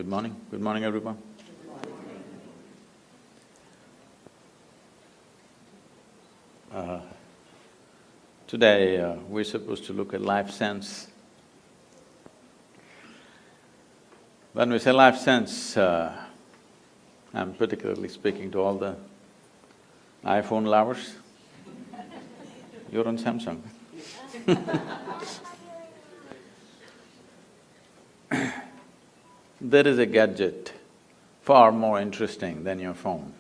Good morning. Good morning, everyone. Today, we're supposed to look at life sense. When we say life sense, I'm particularly speaking to all the iPhone lovers. You're on Samsung. There is a gadget far more interesting than your phone.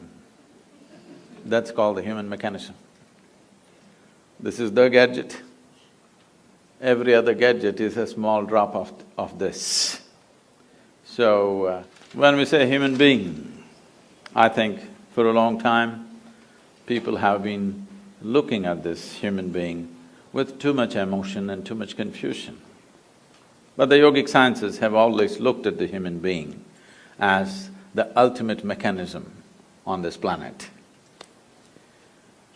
That's called the human mechanism. This is the gadget. Every other gadget is a small drop of this. So, when we say human being, I think for a long time, people have been looking at this human being with too much emotion and too much confusion. But the yogic sciences have always looked at the human being as the ultimate mechanism on this planet.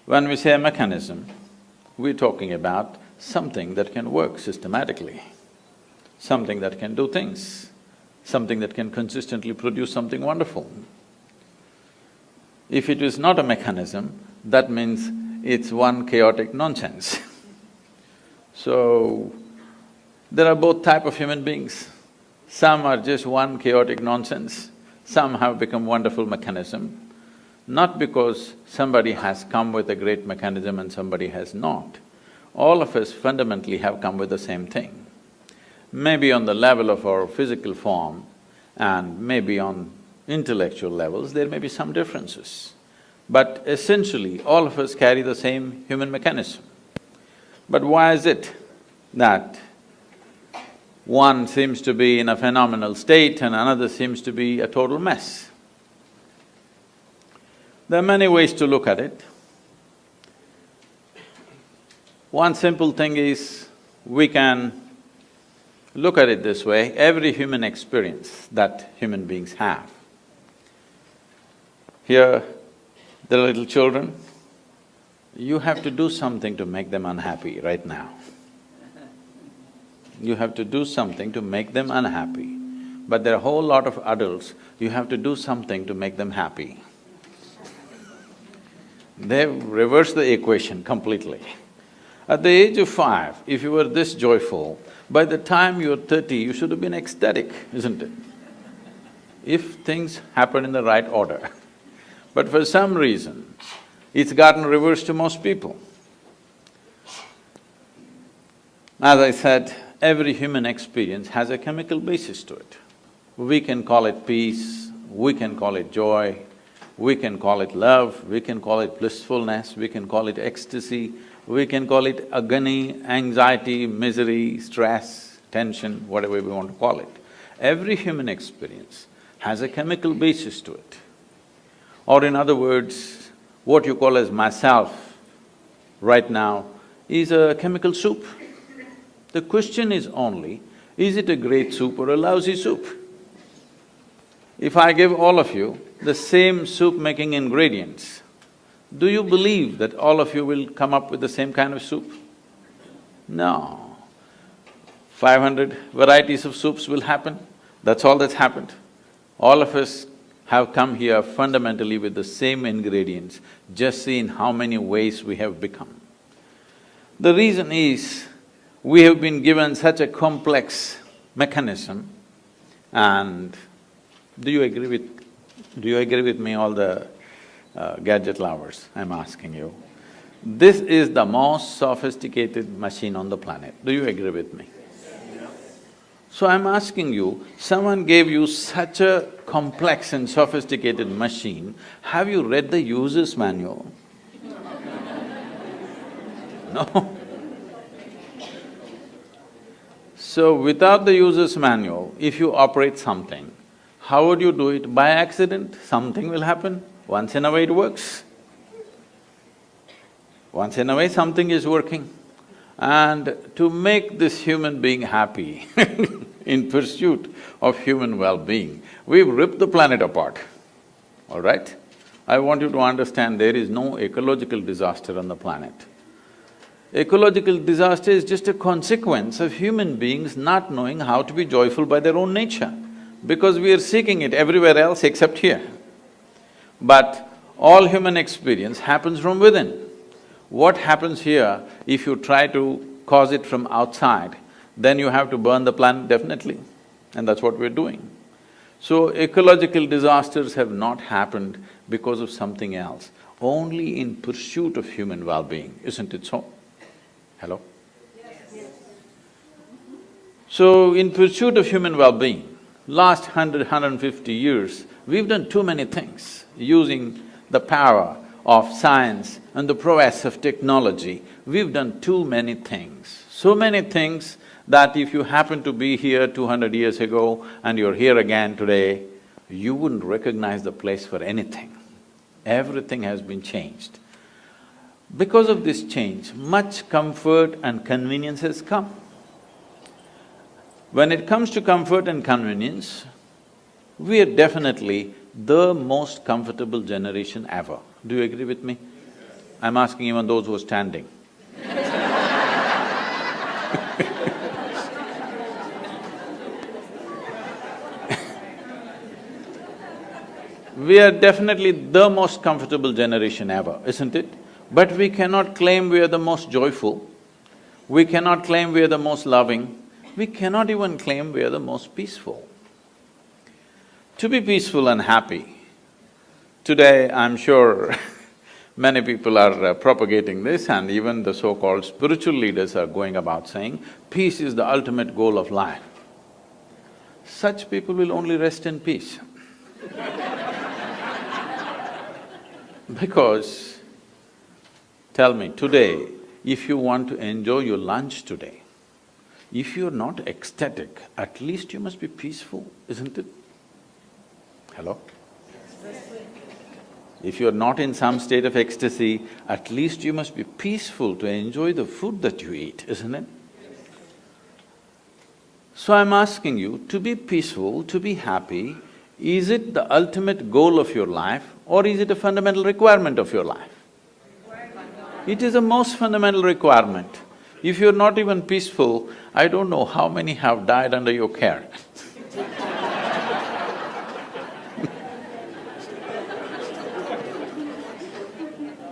When we say a mechanism, we're talking about something that can work systematically, something that can do things, something that can consistently produce something wonderful. If it is not a mechanism, that means it's one chaotic nonsense. So, there are both type of human beings. Some are just one chaotic nonsense, some have become wonderful mechanism, not because somebody has come with a great mechanism and somebody has not. All of us fundamentally have come with the same thing. Maybe on the level of our physical form and maybe on intellectual levels, there may be some differences. But essentially, all of us carry the same human mechanism. But why is it that one seems to be in a phenomenal state and another seems to be a total mess? There are many ways to look at it. One simple thing is, we can look at it this way: every human experience that human beings have. Here, the little children, you have to do something to make them unhappy right now. You have to do something to make them unhappy. But there are a whole lot of adults, you have to do something to make them happy. They've reversed the equation completely. At the age of 5, if you were this joyful, by the time you're 30, you should have been ecstatic, isn't it? If things happen in the right order. But for some reason, it's gotten reversed to most people. As I said, every human experience has a chemical basis to it. We can call it peace, we can call it joy, we can call it love, we can call it blissfulness, we can call it ecstasy, we can call it agony, anxiety, misery, stress, tension, whatever we want to call it. Every human experience has a chemical basis to it. Or in other words, what you call as myself right now is a chemical soup. The question is only, is it a great soup or a lousy soup? If I give all of you the same soup-making ingredients, do you believe that all of you will come up with the same kind of soup? No. 500 varieties of soups will happen, that's all that's happened. All of us have come here fundamentally with the same ingredients, just see in how many ways we have become. The reason is, we have been given such a complex mechanism, and do you agree with me, all the gadget lovers, I'm asking you? This is the most sophisticated machine on the planet, do you agree with me? So I'm asking you, someone gave you such a complex and sophisticated machine, have you read the user's manual? No. So without the user's manual, if you operate something, how would you do it? By accident, something will happen, once in a way it works. Once in a way something is working. And to make this human being happy in pursuit of human well-being, we've ripped the planet apart, all right? I want you to understand there is no ecological disaster on the planet. Ecological disaster is just a consequence of human beings not knowing how to be joyful by their own nature. because we are seeking it everywhere else except here. But all human experience happens from within. What happens here, if you try to cause it from outside, then you have to burn the planet definitely, and that's what we're doing. So ecological disasters have not happened because of something else, only in pursuit of human well-being, isn't it so? Hello? Yes. So, in pursuit of human well-being, last 150 years, we've done too many things using the power of science and the prowess of technology. We've done too many things, so many things that if you happen to be here 200 years ago and you're here again today, you wouldn't recognize the place for anything. Everything has been changed. Because of this change, much comfort and convenience has come. When it comes to comfort and convenience, we are definitely the most comfortable generation ever. Do you agree with me? I'm asking even those who are standing. We are definitely the most comfortable generation ever, isn't it? But we cannot claim we are the most joyful, we cannot claim we are the most loving, we cannot even claim we are the most peaceful. To be peaceful and happy, today I'm sure many people are propagating this, and even the so-called spiritual leaders are going about saying, peace is the ultimate goal of life. Such people will only rest in peace. Because, tell me, today, if you want to enjoy your lunch today, if you're not ecstatic, at least you must be peaceful, isn't it? Hello? If you're not in some state of ecstasy, at least you must be peaceful to enjoy the food that you eat, isn't it? So I'm asking you, to be peaceful, to be happy, is it the ultimate goal of your life or is it a fundamental requirement of your life? It is the most fundamental requirement. If you're not even peaceful, I don't know how many have died under your care.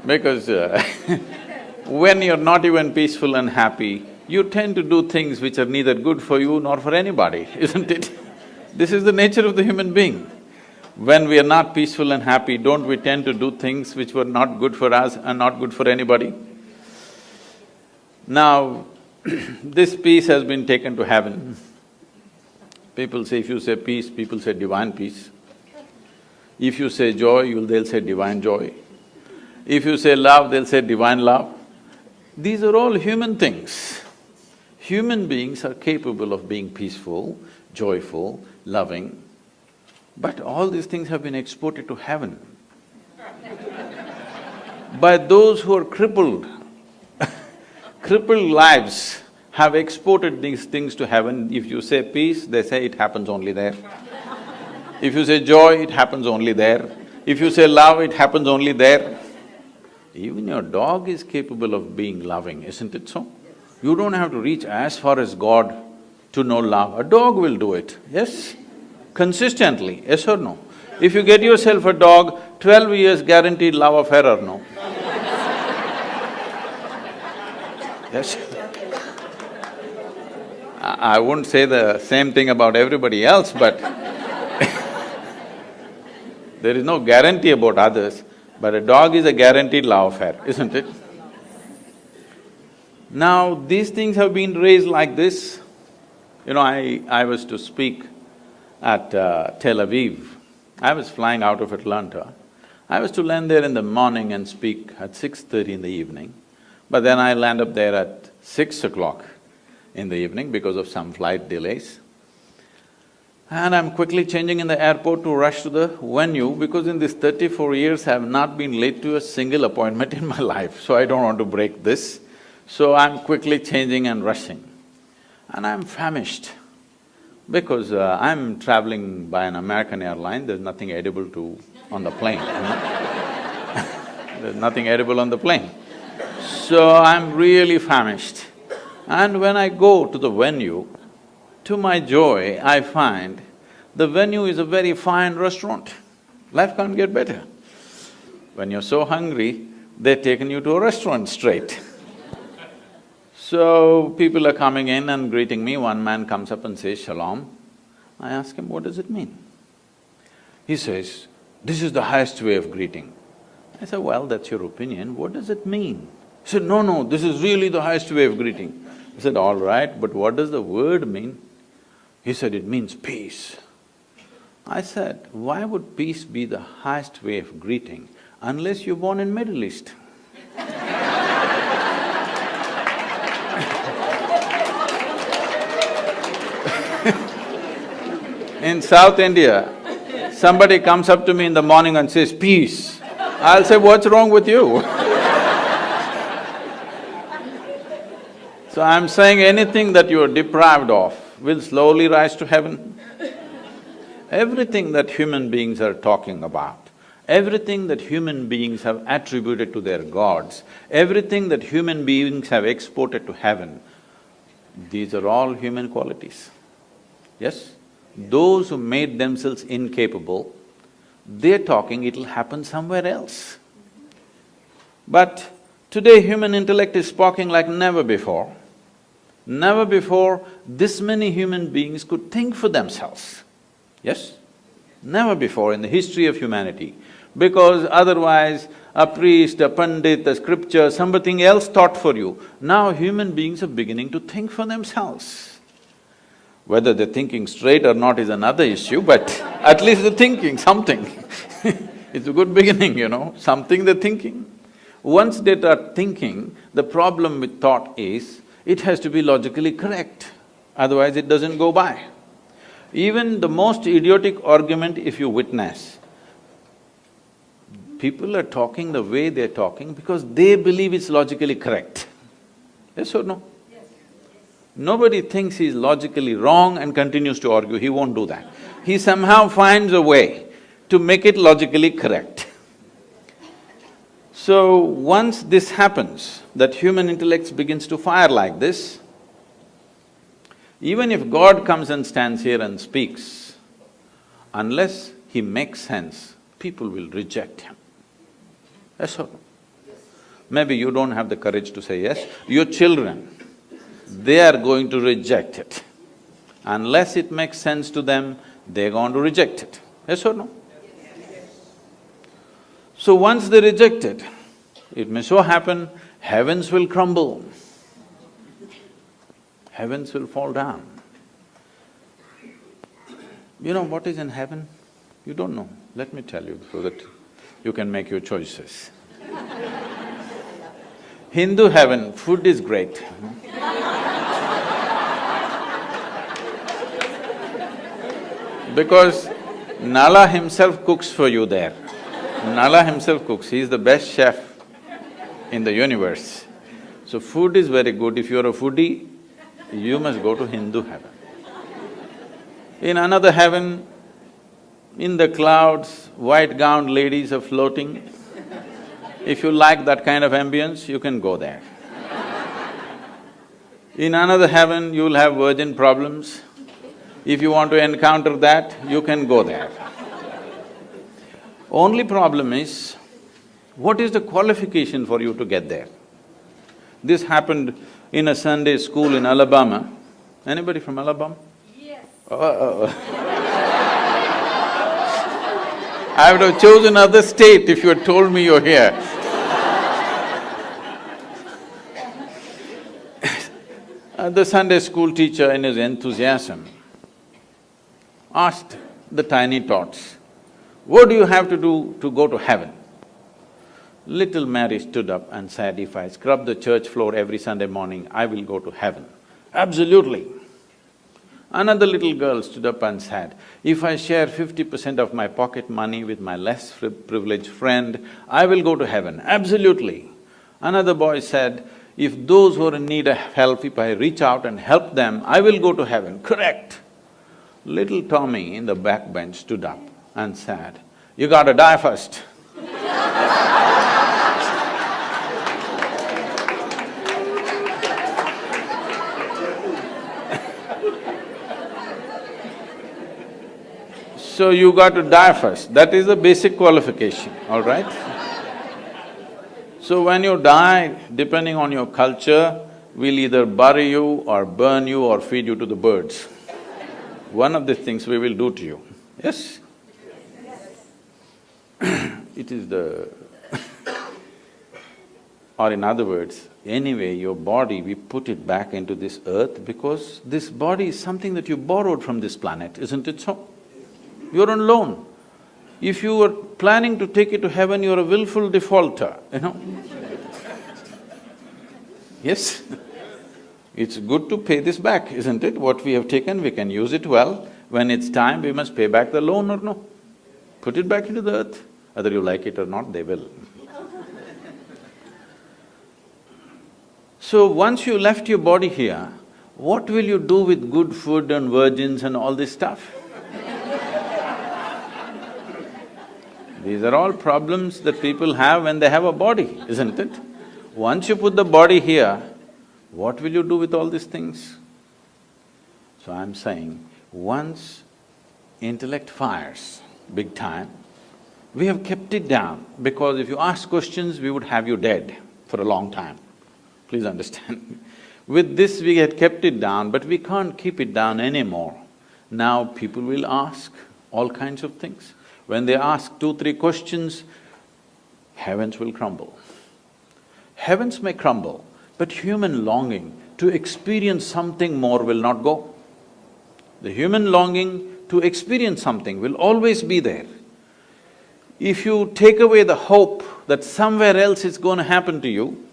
Because when you're not even peaceful and happy, you tend to do things which are neither good for you nor for anybody, isn't it? This is the nature of the human being. When we are not peaceful and happy, don't we tend to do things which were not good for us and not good for anybody? Now, this peace has been taken to heaven. People say, if you say peace, people say divine peace. If you say joy, they'll say divine joy. If you say love, they'll say divine love. These are all human things. Human beings are capable of being peaceful, joyful, loving, but all these things have been exported to heaven by those who are crippled. Crippled lives have exported these things to heaven. If you say peace, they say it happens only there. If you say joy, it happens only there. If you say love, it happens only there. Even your dog is capable of being loving, isn't it so? You don't have to reach as far as God to know love. A dog will do it, yes? Consistently, yes or no? If you get yourself a dog, 12 years guaranteed love affair or no? Yes? I wouldn't say the same thing about everybody else, but there is no guarantee about others, but a dog is a guaranteed love affair, isn't it? Now, these things have been raised like this. You know, I was to speak at Tel Aviv. I was flying out of Atlanta. I was to land there in the morning and speak at 6:30 in the evening, but then I land up there at 6 o'clock in the evening because of some flight delays. And I'm quickly changing in the airport to rush to the venue because in these 34 years I have not been late to a single appointment in my life, so I don't want to break this. So I'm quickly changing and rushing. And I'm famished because I'm traveling by an American airline, there's nothing edible on the plane, you know? There's nothing edible on the plane. So I'm really famished. And when I go to the venue, to my joy, I find The venue is a very fine restaurant. Life can't get better. When you're so hungry, they've taken you to a restaurant straight. So, people are coming in and greeting me. One man comes up and says, "Shalom." I ask him, "What does it mean?" He says, "This is the highest way of greeting." I said, "Well, that's your opinion, what does it mean?" He said, "No, this is really the highest way of greeting." I said, "All right, but what does the word mean?" He said, "It means peace." I said, "Why would peace be the highest way of greeting unless you're born in Middle East?" In South India, somebody comes up to me in the morning and says, "Peace." I'll say, "What's wrong with you?" So I'm saying anything that you are deprived of will slowly rise to heaven. Everything that human beings are talking about, everything that human beings have attributed to their gods, everything that human beings have exported to heaven, these are all human qualities. Yes? Those who made themselves incapable, they're talking it'll happen somewhere else. But today human intellect is sparking like never before. Never before this many human beings could think for themselves. Yes? Never before in the history of humanity. Because otherwise, a priest, a pandit, a scripture, something else thought for you. Now human beings are beginning to think for themselves. Whether they're thinking straight or not is another issue, but at least they're thinking something. It's a good beginning, something they're thinking. Once they start thinking, the problem with thought is, it has to be logically correct, otherwise it doesn't go by. Even the most idiotic argument if you witness, people are talking the way they're talking because they believe it's logically correct. Yes or no? Nobody thinks he's logically wrong and continues to argue, he won't do that. He somehow finds a way to make it logically correct. So, once this happens, that human intellect begins to fire like this, even if God comes and stands here and speaks, unless he makes sense, people will reject him. Yes or no? Maybe you don't have the courage to say yes, your children, they are going to reject it. Unless it makes sense to them, they're going to reject it. Yes or no? So once they reject it, it may so happen, heavens will crumble. Heavens will fall down. You know what is in heaven? You don't know. Let me tell you so that you can make your choices. Hindu heaven, food is great. Because Nala himself cooks for you there. Nala himself cooks, he is the best chef in the universe. So food is very good. If you're a foodie, you must go to Hindu heaven. In another heaven, in the clouds, white-gowned ladies are floating. If you like that kind of ambience, you can go there. In another heaven, you'll have virgin problems. If you want to encounter that, you can go there. Only problem is, what is the qualification for you to get there? This happened in a Sunday school in Alabama. Anybody from Alabama? Yes. I would have chosen another state if you had told me you're here. The Sunday school teacher in his enthusiasm asked the tiny tots, "What do you have to do to go to heaven?" Little Mary stood up and said, "If I scrub the church floor every Sunday morning, I will go to heaven." "Absolutely." Another little girl stood up and said, "If I share 50% of my pocket money with my less privileged friend, I will go to heaven." "Absolutely." Another boy said, "If those who are in need of help, if I reach out and help them, I will go to heaven." "Correct." Little Tommy in the back bench stood up and said, "You gotta die first." So you got to die first, that is the basic qualification, all right? So when you die, depending on your culture, we'll either bury you or burn you or feed you to the birds. One of the things we will do to you, yes? It is the or in other words, anyway, your body, we put it back into this earth because this body is something that you borrowed from this planet, isn't it so? You're on loan. If you were planning to take it to heaven, you're a willful defaulter, you know? Yes? It's good to pay this back, isn't it? What we have taken, we can use it well. When it's time, we must pay back the loan or no? Put it back into the earth. Whether you like it or not, they will. So once you left your body here, what will you do with good food and virgins and all this stuff? These are all problems that people have when they have a body, isn't it? Once you put the body here, what will you do with all these things? So I'm saying, once intellect fires big time, we have kept it down because if you ask questions, we would have you dead for a long time. Please understand. With this we had kept it down, but we can't keep it down anymore. Now people will ask all kinds of things. When they ask 2-3 questions, heavens will crumble. Heavens may crumble, but human longing to experience something more will not go. The human longing to experience something will always be there. If you take away the hope that somewhere else it's going to happen to you,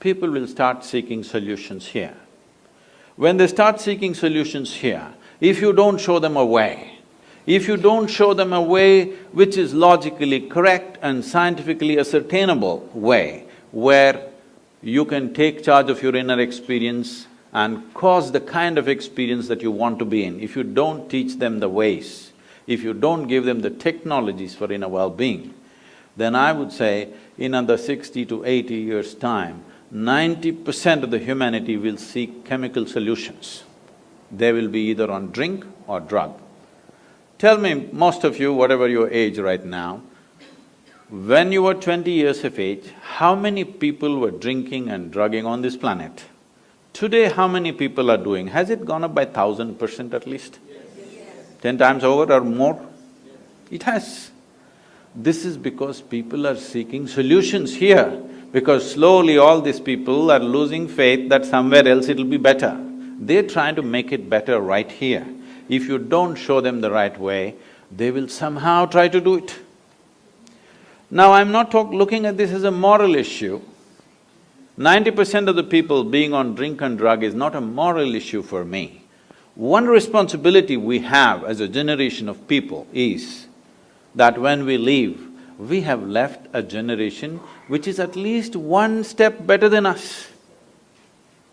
people will start seeking solutions here. When they start seeking solutions here, if you don't show them a way, if you don't show them a way which is logically correct and scientifically ascertainable way, where you can take charge of your inner experience and cause the kind of experience that you want to be in, if you don't teach them the ways, if you don't give them the technologies for inner well-being, then I would say in another 60 to 80 years' time, 90% of the humanity will seek chemical solutions. They will be either on drink or drug. Tell me, most of you, whatever your age right now, when you were 20 years of age, how many people were drinking and drugging on this planet? Today, how many people are doing? Has it gone up by 1000% at least? 10 times over or more? It has. This is because people are seeking solutions here, because slowly all these people are losing faith that somewhere else it'll be better. They're trying to make it better right here. If you don't show them the right way, they will somehow try to do it. Now, I'm not looking at this as a moral issue. 90% of the people being on drink and drug is not a moral issue for me. One responsibility we have as a generation of people is that when we leave, we have left a generation which is at least one step better than us.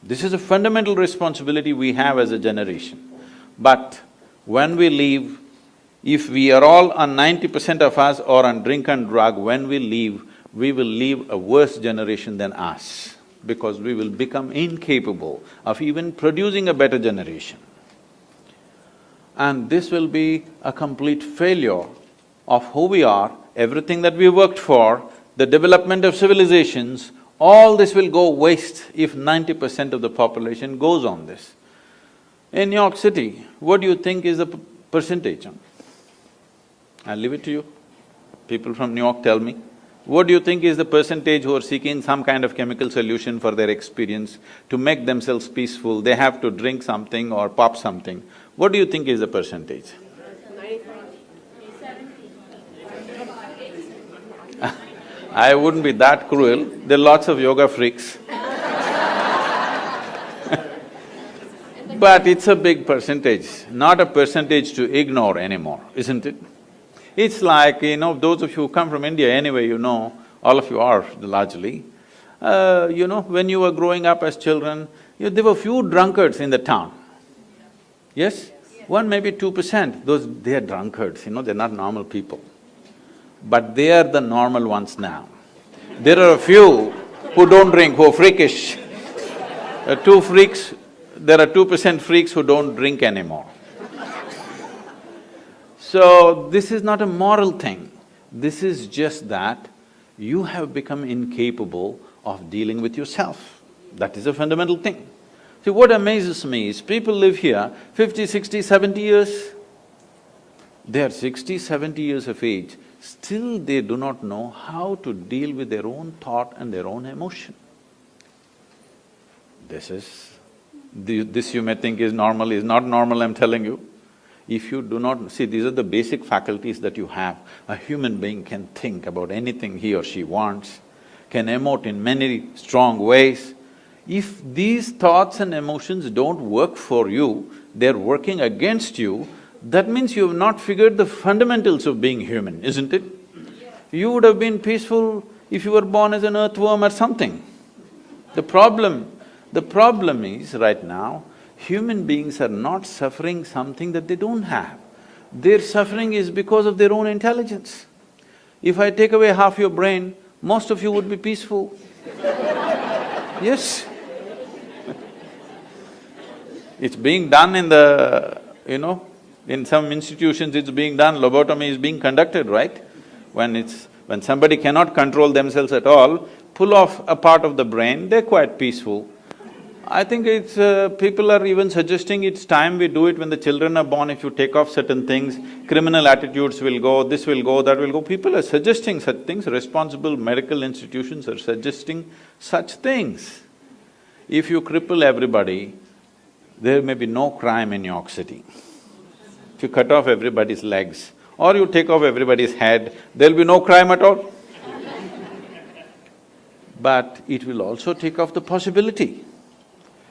This is a fundamental responsibility we have as a generation. But when we leave, if we are all on 90% of us or on drink and drug, when we will leave a worse generation than us, because we will become incapable of even producing a better generation. And this will be a complete failure of who we are, everything that we worked for, the development of civilizations, all this will go waste if 90% of the population goes on this. In New York City, what do you think is the percentage? I'll leave it to you. People from New York tell me. What do you think is the percentage who are seeking some kind of chemical solution for their experience to make themselves peaceful? They have to drink something or pop something. What do you think is the percentage? I wouldn't be that cruel, there are lots of yoga freaks. But it's a big percentage, not a percentage to ignore anymore, isn't it? It's like, those of you who come from India anyway, all of you are largely, when you were growing up as children, there were few drunkards in the town. Yes? 1, maybe 2%, they are drunkards, they're not normal people. But they are the normal ones now. There are a few who don't drink, who are freakish. There are 2% freaks who don't drink anymore. So, this is not a moral thing. This is just that you have become incapable of dealing with yourself. That is a fundamental thing. See, what amazes me is people live here 50, 60, 70 years. They are 60, 70 years of age, still they do not know how to deal with their own thought and their own emotion. This you may think is normal, is not normal, I'm telling you. If you do not… See, these are the basic faculties that you have. A human being can think about anything he or she wants, can emote in many strong ways. If these thoughts and emotions don't work for you, they're working against you, that means you have not figured the fundamentals of being human, isn't it? You would have been peaceful if you were born as an earthworm or something. The problem is, right now, human beings are not suffering something that they don't have. Their suffering is because of their own intelligence. If I take away half your brain, most of you would be peaceful. Yes. It's being done in the… in some institutions it's being done, lobotomy is being conducted, right? When somebody cannot control themselves at all, pull off a part of the brain, they're quite peaceful. I think people are even suggesting it's time we do it when the children are born. If you take off certain things, criminal attitudes will go, this will go, that will go. People are suggesting such things, responsible medical institutions are suggesting such things. If you cripple everybody, there may be no crime in New York City. If you cut off everybody's legs or you take off everybody's head, there'll be no crime at all. But it will also take off the possibility.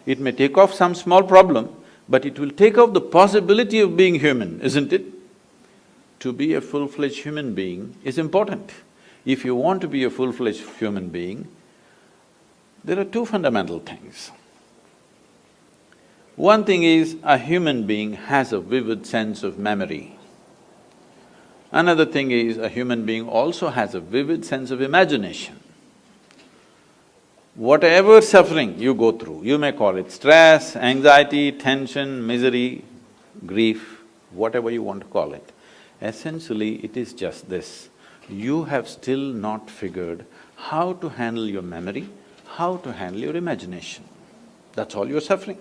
It may take off some small problem, but it will take off the possibility of being human, isn't it? To be a full-fledged human being is important. If you want to be a full-fledged human being, there are two fundamental things. One thing is, a human being has a vivid sense of memory. Another thing is, a human being also has a vivid sense of imagination. Whatever suffering you go through, you may call it stress, anxiety, tension, misery, grief, whatever you want to call it, essentially it is just this. You have still not figured how to handle your memory, how to handle your imagination. That's all you're suffering.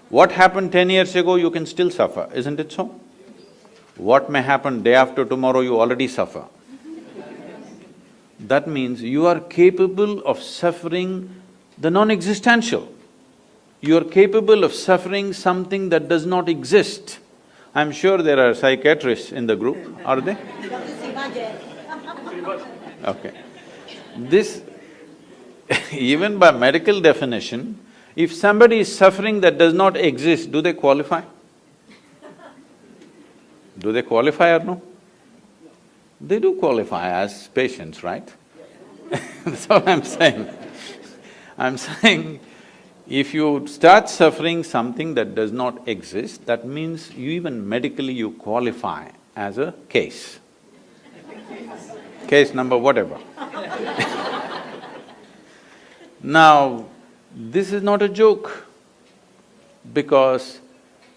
What happened 10 years ago, you can still suffer, isn't it so? What may happen day after tomorrow, you already suffer. That means you are capable of suffering the non-existential. You are capable of suffering something that does not exist. I'm sure there are psychiatrists in the group, are they? Okay. This, even by medical definition, if somebody is suffering that does not exist, do they qualify? Do they qualify or no? They do qualify as patients, right? That's what I'm saying. I'm saying, if you start suffering something that does not exist, that means you even medically you qualify as a case. Case number whatever. Now, this is not a joke, because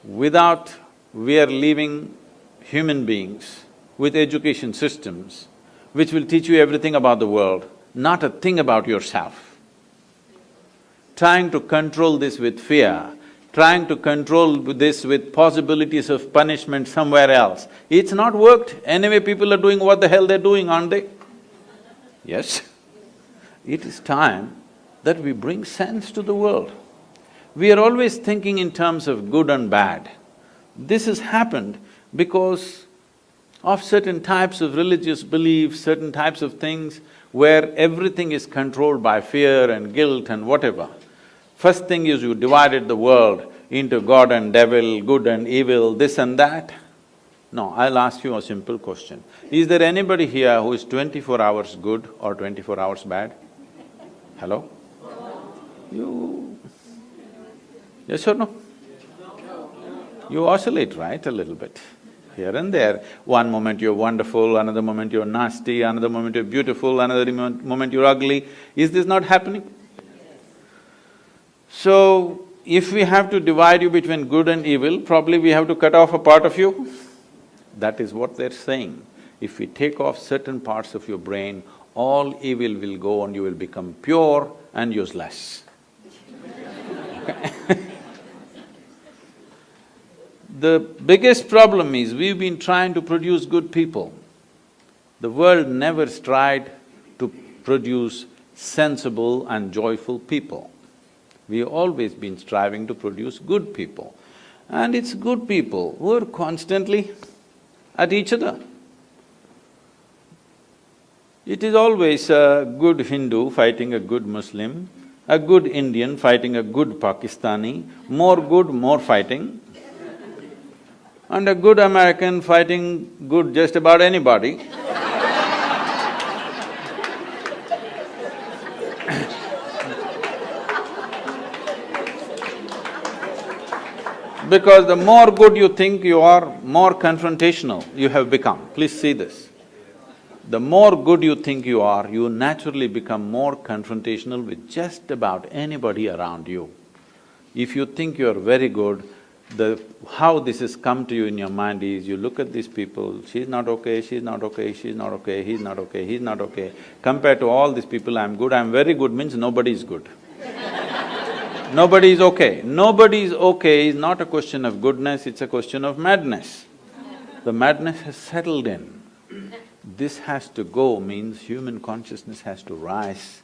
we are leaving human beings with education systems which will teach you everything about the world, not a thing about yourself. Trying to control this with fear, trying to control this with possibilities of punishment somewhere else, it's not worked. Anyway, people are doing what the hell they're doing, aren't they? Yes? It is time that we bring sense to the world. We are always thinking in terms of good and bad. This has happened because of certain types of religious beliefs, certain types of things where everything is controlled by fear and guilt and whatever. First thing is you divided the world into God and devil, good and evil, this and that. No, I'll ask you a simple question. Is there anybody here who is 24 hours good or 24 hours bad? Hello? You… Yes or no? You oscillate, right, a little bit, here and there. One moment you're wonderful, another moment you're nasty, another moment you're beautiful, another moment you're ugly. Is this not happening? So, if we have to divide you between good and evil, probably we have to cut off a part of you. That is what they're saying. If we take off certain parts of your brain, all evil will go and you will become pure and useless. The biggest problem is we've been trying to produce good people. The world never tried to produce sensible and joyful people. We've always been striving to produce good people. And it's good people who are constantly at each other. It is always a good Hindu fighting a good Muslim, a good Indian fighting a good Pakistani, more good, more fighting, and a good American fighting good just about anybody. Because the more good you think you are, more confrontational you have become. Please see this. The more good you think you are, you naturally become more confrontational with just about anybody around you. If you think you're very good, how this has come to you in your mind is, you look at these people, she's not okay, she's not okay, she's not okay, he's not okay, he's not okay. Compared to all these people, I'm good, I'm very good means nobody is good. Nobody is okay. Nobody is okay is not a question of goodness, it's a question of madness. The madness has settled in. This has to go means human consciousness has to rise.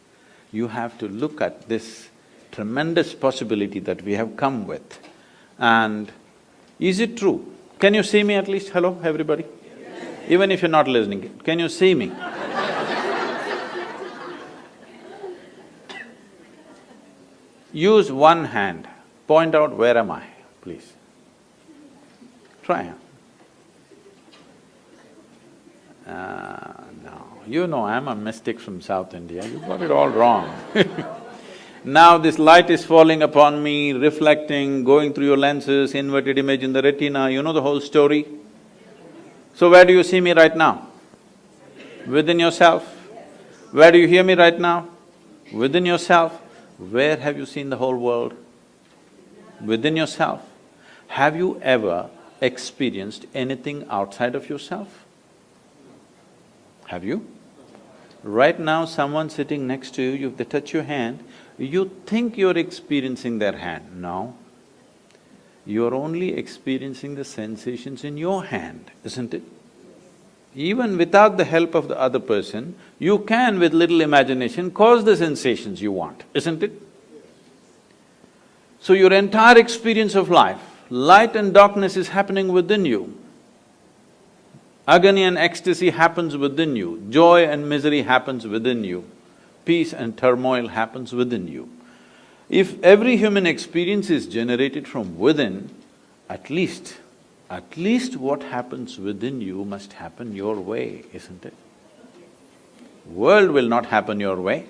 You have to look at this tremendous possibility that we have come with. And is it true? Can you see me at least? Hello, everybody? Yes. Even if you're not listening, can you see me? Use one hand, point out where am I, please. Try. No, you know I'm a mystic from South India, you got it all wrong. Now this light is falling upon me, reflecting, going through your lenses, inverted image in the retina, you know the whole story. So where do you see me right now? Within yourself. Where do you hear me right now? Within yourself. Where have you seen the whole world? Within yourself. Have you ever experienced anything outside of yourself? Have you? Right now, someone sitting next to you, if they touch your hand, you think you're experiencing their hand. No. You're only experiencing the sensations in your hand, isn't it? Even without the help of the other person, you can, with little imagination, cause the sensations you want, isn't it? So your entire experience of life, light and darkness is happening within you. Agony and ecstasy happens within you, joy and misery happens within you, peace and turmoil happens within you. If every human experience is generated from within, at least what happens within you must happen your way, isn't it? World will not happen your way,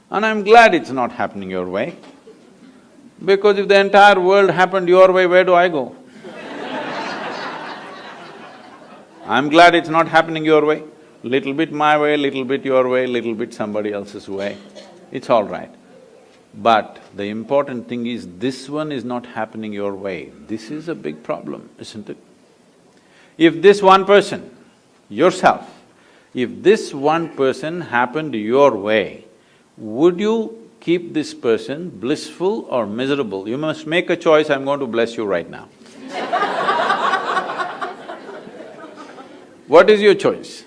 and I'm glad it's not happening your way, because if the entire world happened your way, where do I go? I'm glad it's not happening your way. Little bit my way, little bit your way, little bit somebody else's way, it's all right. But the important thing is, this one is not happening your way. This is a big problem, isn't it? If this one person, yourself, if this one person happened your way, would you keep this person blissful or miserable? You must make a choice, I'm going to bless you right now. What is your choice?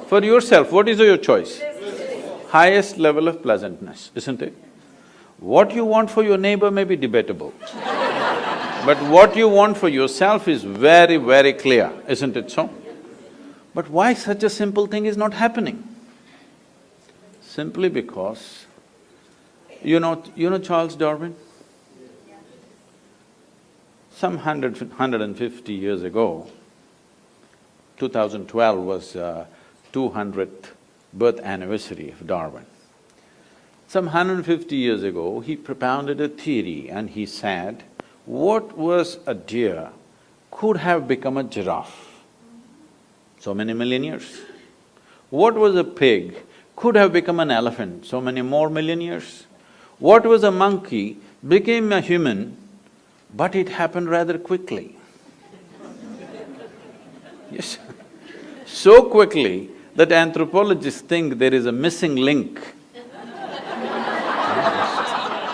For yourself, what is your choice? Highest level of pleasantness, isn't it? What you want for your neighbor may be debatable, but what you want for yourself is very, very clear, isn't it so? But why such a simple thing is not happening? Simply because, you know Charles Darwin? Some 150 years ago, 2012 was 200th birth anniversary of Darwin. Some 150 years ago, he propounded a theory and he said, what was a deer could have become a giraffe? So many million years. What was a pig could have become an elephant? So many more million years. What was a monkey became a human, but it happened rather quickly. Yes. So quickly that anthropologists think there is a missing link.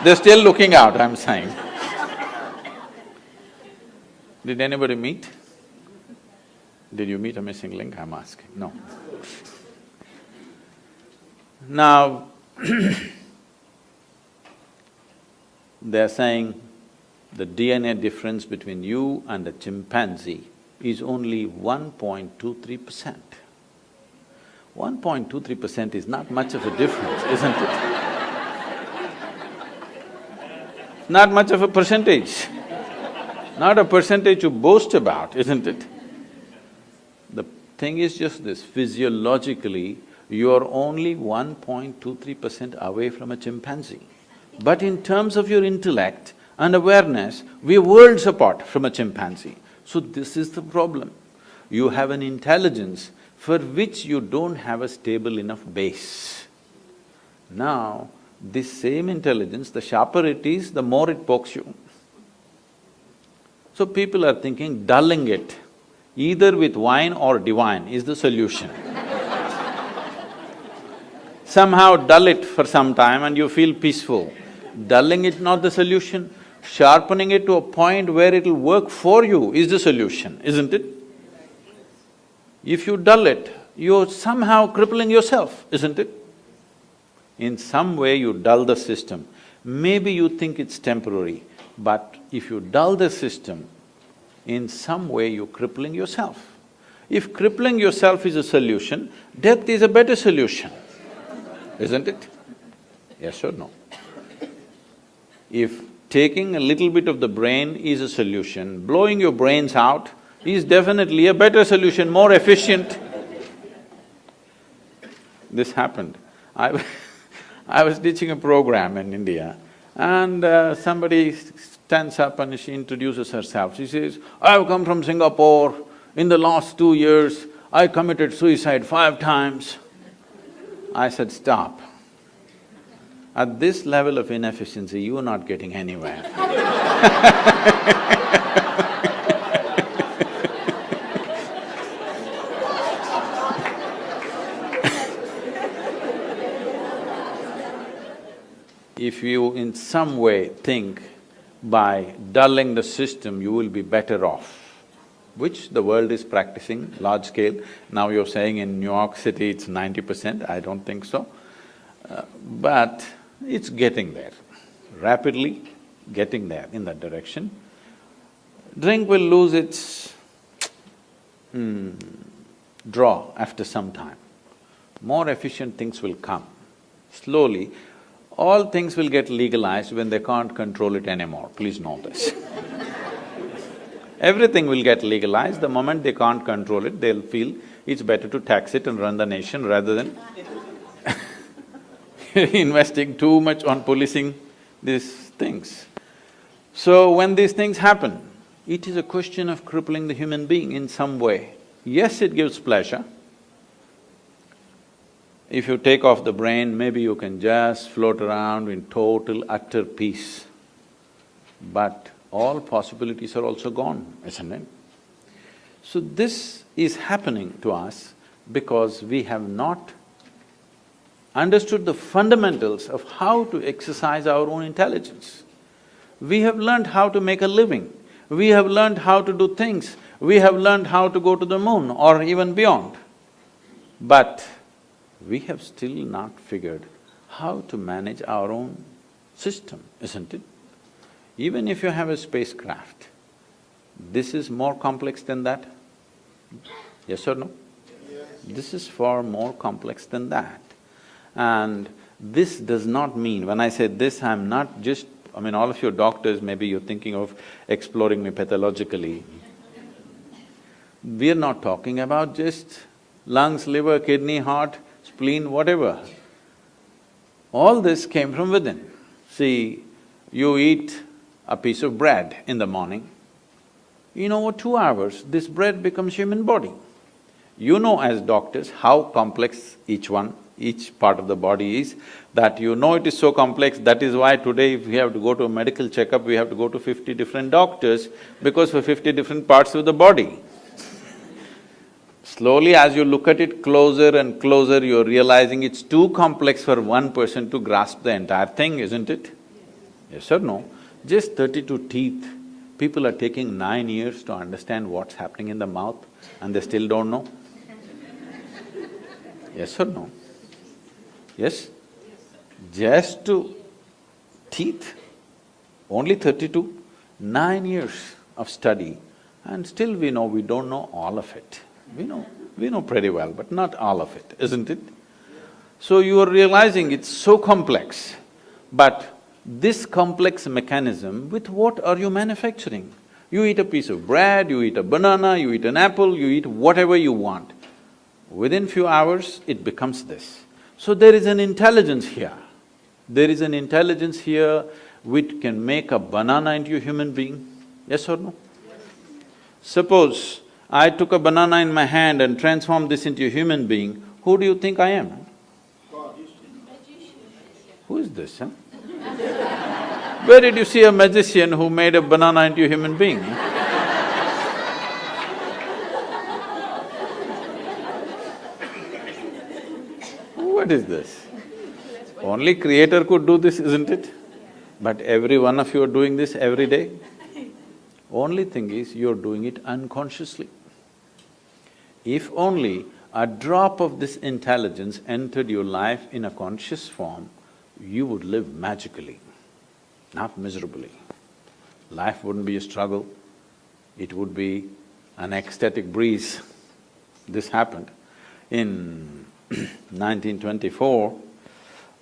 They're still looking out, I'm saying. Did anybody meet? Did you meet a missing link, I'm asking? No. Now, they're saying the DNA difference between you and a chimpanzee is only 1.23%. 1.23% is not much of a difference, isn't it? Not much of a percentage. Not a percentage to boast about, isn't it? The thing is just this, physiologically, you're only 1.23% away from a chimpanzee. But in terms of your intellect and awareness, we're worlds apart from a chimpanzee. So this is the problem. You have an intelligence for which you don't have a stable enough base. Now, this same intelligence, the sharper it is, the more it pokes you. So people are thinking dulling it, either with wine or divine, is the solution. Somehow dull it for some time and you feel peaceful. Dulling it not the solution, sharpening it to a point where it'll work for you is the solution, isn't it? If you dull it, you're somehow crippling yourself, isn't it? In some way you dull the system. Maybe you think it's temporary, but if you dull the system, in some way you're crippling yourself. If crippling yourself is a solution, death is a better solution, isn't it? Yes or no? If taking a little bit of the brain is a solution, blowing your brains out is definitely a better solution, more efficient. This happened. I was teaching a program in India and somebody stands up and she introduces herself. She says, "I've come from Singapore. In the last 2 years, I committed suicide 5 times." I said, "Stop. At this level of inefficiency, you're not getting anywhere." If you in some way think by dulling the system you will be better off, which the world is practicing large scale. Now you're saying in New York City it's 90%, I don't think so. But it's getting there, rapidly getting there in that direction. Drink will lose its draw after some time. More efficient things will come. Slowly, all things will get legalized when they can't control it anymore, please know this. Everything will get legalized, the moment they can't control it, they'll feel it's better to tax it and run the nation rather than investing too much on policing these things. So when these things happen, it is a question of crippling the human being in some way. Yes, it gives pleasure. If you take off the brain, maybe you can just float around in total, utter peace. But all possibilities are also gone, isn't it? So this is happening to us because we have not understood the fundamentals of how to exercise our own intelligence. We have learned how to make a living, we have learned how to do things, we have learned how to go to the moon or even beyond. But we have still not figured how to manage our own system, isn't it? Even if you have a spacecraft, this is more complex than that? Yes or no? Yes. This is far more complex than that. And this does not mean, when I say this, I'm not just… all of you doctors, maybe you're thinking of exploring me pathologically. We're not talking about just lungs, liver, kidney, heart, spleen, whatever. All this came from within. See, you eat a piece of bread in the morning, in over 2 hours, this bread becomes human body. You know as doctors how complex each part of the body is, that you know it is so complex, that is why today if we have to go to a medical checkup, we have to go to 50 different doctors, because for 50 different parts of the body. Slowly as you look at it closer and closer, you're realizing it's too complex for one person to grasp the entire thing, isn't it? Yes or no? Just 32 teeth, people are taking 9 years to understand what's happening in the mouth and they still don't know. Yes or no? Yes? Just to teeth, only 32, 9 years of study, and still we don't know all of it. We know pretty well, but not all of it, isn't it? So you are realizing it's so complex, but this complex mechanism, with what are you manufacturing? You eat a piece of bread, you eat a banana, you eat an apple, you eat whatever you want. Within few hours, it becomes this. So there is an intelligence here. There is an intelligence here which can make a banana into a human being, yes or no? Suppose I took a banana in my hand and transformed this into a human being, who do you think I am? Who is this, huh? Where did you see a magician who made a banana into a human being? What is this? Only Creator could do this, isn't it? But every one of you are doing this every day. Only thing is, you're doing it unconsciously. If only a drop of this intelligence entered your life in a conscious form, you would live magically, not miserably. Life wouldn't be a struggle, it would be an ecstatic breeze. This happened in 1924.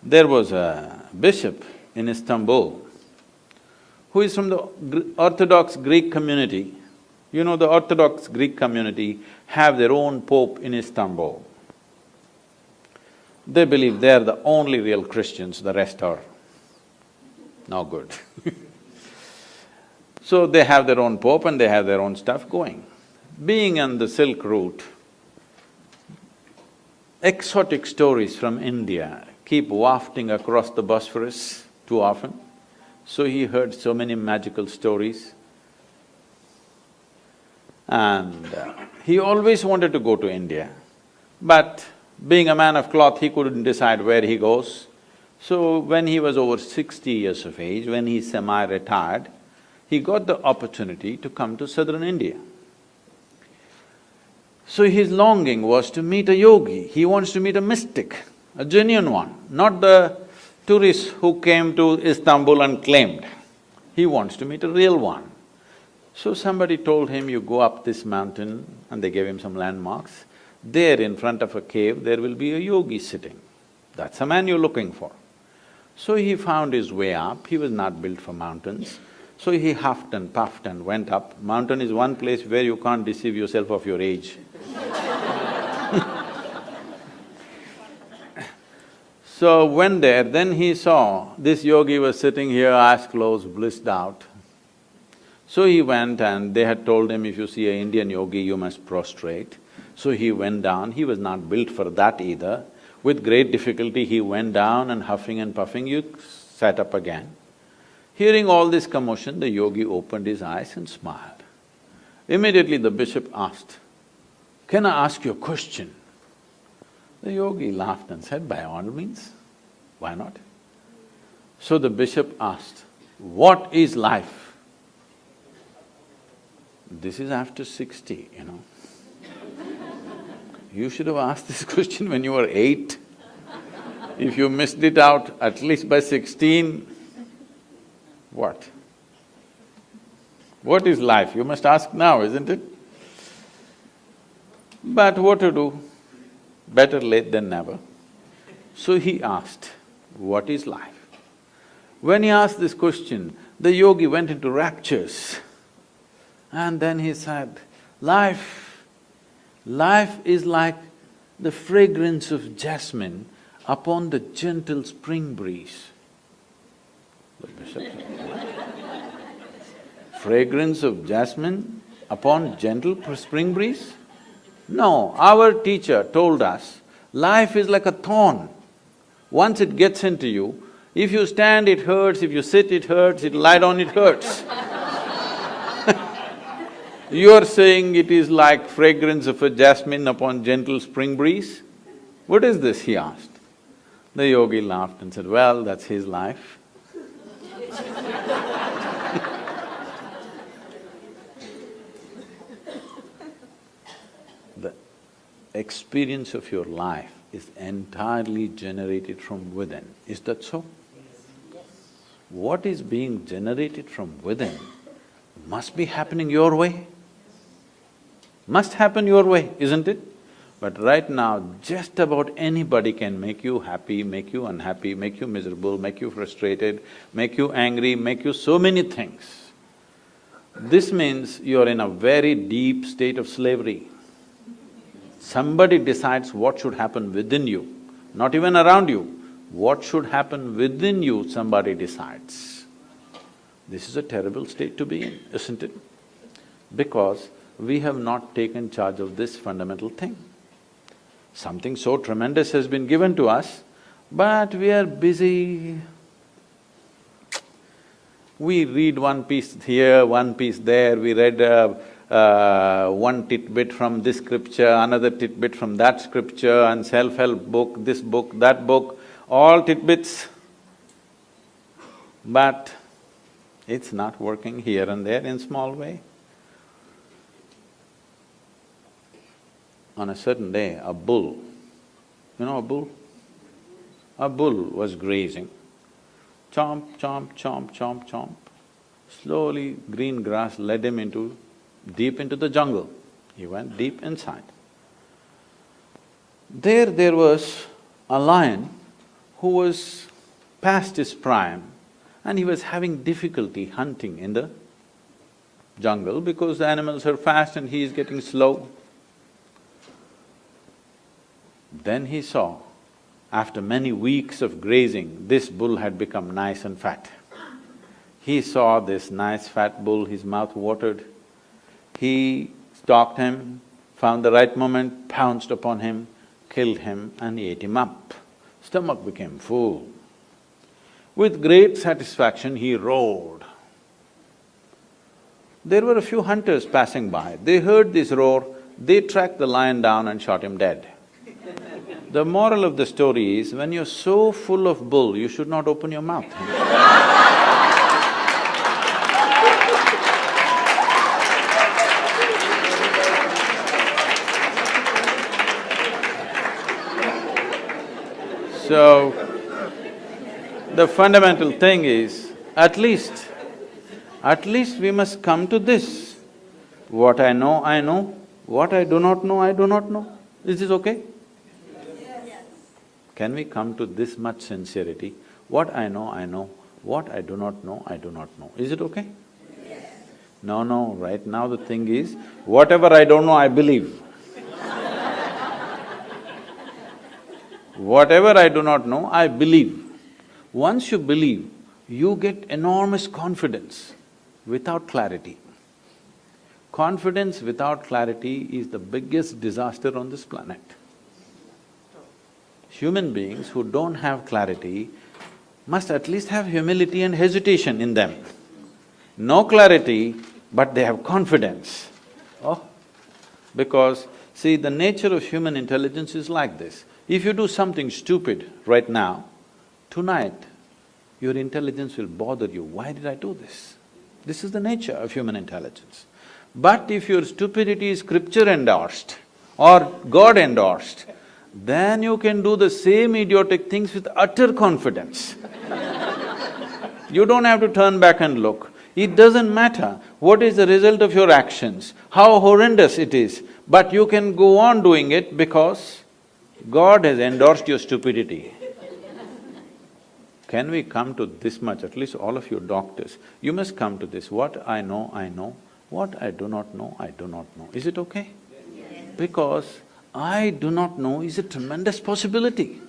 There was a bishop in Istanbul who is from the Orthodox Greek community. You know, the Orthodox Greek community have their own pope in Istanbul. They believe they are the only real Christians, the rest are no good. So they have their own pope and they have their own stuff going. Being on the Silk Route, exotic stories from India keep wafting across the Bosphorus too often. So he heard so many magical stories. And he always wanted to go to India, but being a man of cloth, he couldn't decide where he goes. So when he was over 60 years of age, when he semi-retired, he got the opportunity to come to southern India. So his longing was to meet a yogi, he wants to meet a mystic, a genuine one, not the tourists who came to Istanbul and claimed. He wants to meet a real one. So somebody told him, you go up this mountain, and they gave him some landmarks. There in front of a cave, there will be a yogi sitting. That's the man you're looking for. So he found his way up, he was not built for mountains. So he huffed and puffed and went up. Mountain is one place where you can't deceive yourself of your age. So went there, then he saw this yogi was sitting here, eyes closed, blissed out. So he went and they had told him, if you see an Indian yogi, you must prostrate. So he went down, he was not built for that either. With great difficulty he went down and huffing and puffing, you sat up again. Hearing all this commotion, the yogi opened his eyes and smiled. Immediately the bishop asked, can I ask you a question? The yogi laughed and said, by all means, why not? So the bishop asked, what is life? This is after 60, you know. You should have asked this question when you were 8. If you missed it out at least by 16, what? What is life? You must ask now, isn't it? But what to do? Better late than never. So he asked, what is life? When he asked this question, the yogi went into raptures. And then he said, life is like the fragrance of jasmine upon the gentle spring breeze. The bishop said, fragrance of jasmine upon gentle spring breeze? No, our teacher told us, life is like a thorn. Once it gets into you, if you stand it hurts, if you sit it hurts, if you lie down it hurts. You are saying it is like fragrance of a jasmine upon gentle spring breeze? What is this, he asked. The yogi laughed and said, well, that's his life. The experience of your life is entirely generated from within, is that so? What is being generated from within must be happening your way. Must happen your way, isn't it? But right now, just about anybody can make you happy, make you unhappy, make you miserable, make you frustrated, make you angry, make you so many things. This means you're in a very deep state of slavery. Somebody decides what should happen within you, not even around you. What should happen within you, somebody decides. This is a terrible state to be in, isn't it? Because we have not taken charge of this fundamental thing. Something so tremendous has been given to us, but we are busy. We read one piece here, one piece there, we read one tidbit from this scripture, another tidbit from that scripture, and self-help book, this book, that book, all tidbits. But it's not working here and there in small way. On a certain day, a bull, you know a bull? A bull was grazing. Chomp, chomp, chomp, chomp, chomp. Slowly, green grass led him deep into the jungle. He went deep inside. There was a lion who was past his prime and he was having difficulty hunting in the jungle because the animals are fast and he is getting slow. Then he saw, after many weeks of grazing, this bull had become nice and fat. He saw this nice fat bull, his mouth watered. He stalked him, found the right moment, pounced upon him, killed him and ate him up. Stomach became full. With great satisfaction, he roared. There were a few hunters passing by. They heard this roar, they tracked the lion down and shot him dead. The moral of the story is, when you're so full of bull, you should not open your mouth. So, the fundamental thing is, at least we must come to this. What I know, I know. What I do not know, I do not know. Is this okay? Can we come to this much sincerity? What I know, I know. What I do not know, I do not know. Is it okay? Yes. No, right now the thing is, whatever I don't know, I believe. Whatever I do not know, I believe. Once you believe, you get enormous confidence without clarity. Confidence without clarity is the biggest disaster on this planet. Human beings who don't have clarity must at least have humility and hesitation in them. No clarity, but they have confidence. Oh, because see, the nature of human intelligence is like this. If you do something stupid right now, tonight your intelligence will bother you. Why did I do this? This is the nature of human intelligence. But if your stupidity is scripture endorsed or God endorsed, then you can do the same idiotic things with utter confidence. You don't have to turn back and look. It doesn't matter what is the result of your actions, how horrendous it is, but you can go on doing it because God has endorsed your stupidity. Can we come to this much, at least all of you doctors, you must come to this, what I know, I know, what I do not know, I do not know. Is it okay? Yes. Because I do not know is a tremendous possibility.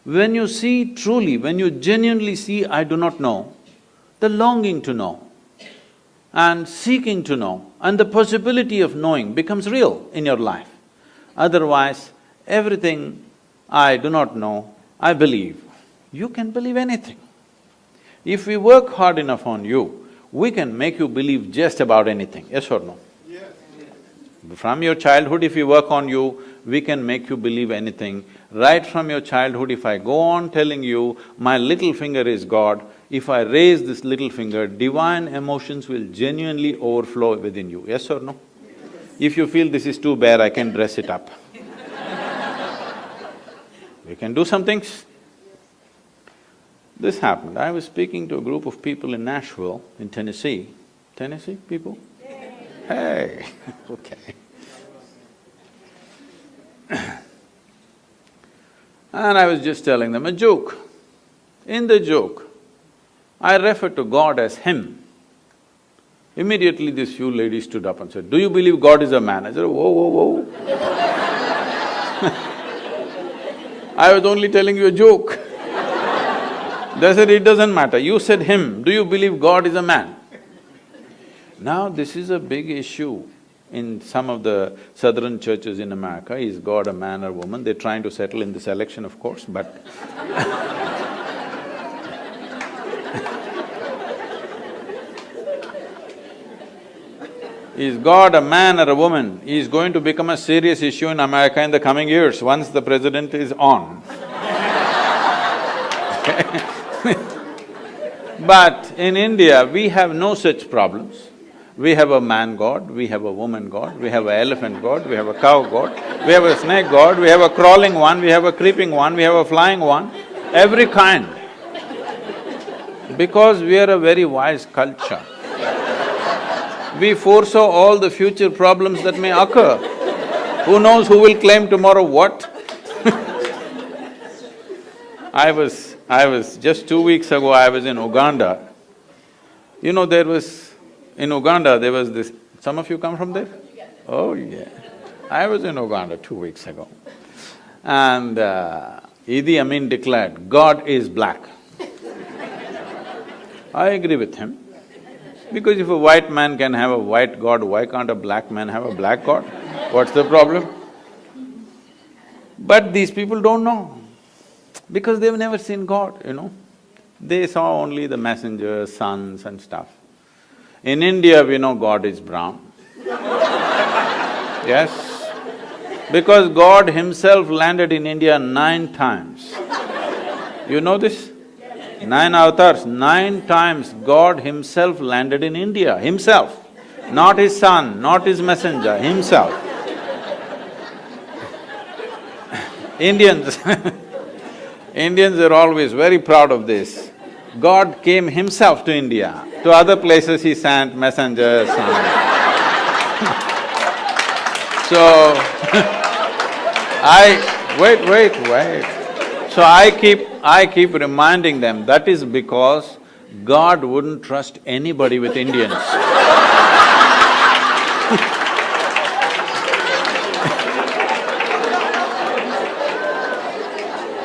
When you see truly, when you genuinely see I do not know, the longing to know and seeking to know and the possibility of knowing becomes real in your life. Otherwise, everything I do not know, I believe. You can believe anything. If we work hard enough on you, we can make you believe just about anything, yes or no? From your childhood, if we work on you, we can make you believe anything. Right from your childhood, if I go on telling you, my little finger is God, if I raise this little finger, divine emotions will genuinely overflow within you, yes or no? If you feel this is too bare, I can dress it up. We can do some things. This happened. I was speaking to a group of people in Nashville, in Tennessee. Tennessee people? Hey, okay. And I was just telling them a joke. In the joke, I referred to God as Him. Immediately this few ladies stood up and said, "Do you believe God is a man?" I said, "Whoa, whoa, whoa." I was only telling you a joke. They said, "It doesn't matter, you said Him, do you believe God is a man?" Now this is a big issue in some of the southern churches in America. Is God a man or woman? They're trying to settle in this election, of course, but is God a man or a woman is going to become a serious issue in America in the coming years, once the president is on. But in India, we have no such problems. We have a man god, we have a woman god, we have an elephant god, we have a cow god, we have a snake god, we have a crawling one, we have a creeping one, we have a flying one, every kind. Because we are a very wise culture, we foresaw all the future problems that may occur. Who knows who will claim tomorrow what? I was just 2 weeks ago, I was in Uganda. You know, in Uganda, there was this… Some of you come from there? Oh, yeah. I was in Uganda 2 weeks ago. And Idi Amin declared, "God is black." I agree with him. Because if a white man can have a white god, why can't a black man have a black god? What's the problem? But these people don't know, because they've never seen God, you know. They saw only the messengers, sons and stuff. In India, we know God is brown. Yes? Because God Himself landed in India 9 times. You know this? 9 avatars, 9 times God Himself landed in India, Himself. Not His son, not His messenger, Himself. Indians Indians are always very proud of this. God came Himself to India. To other places He sent messengers, sons. So, wait. So I keep reminding them, that is because God wouldn't trust anybody with Indians.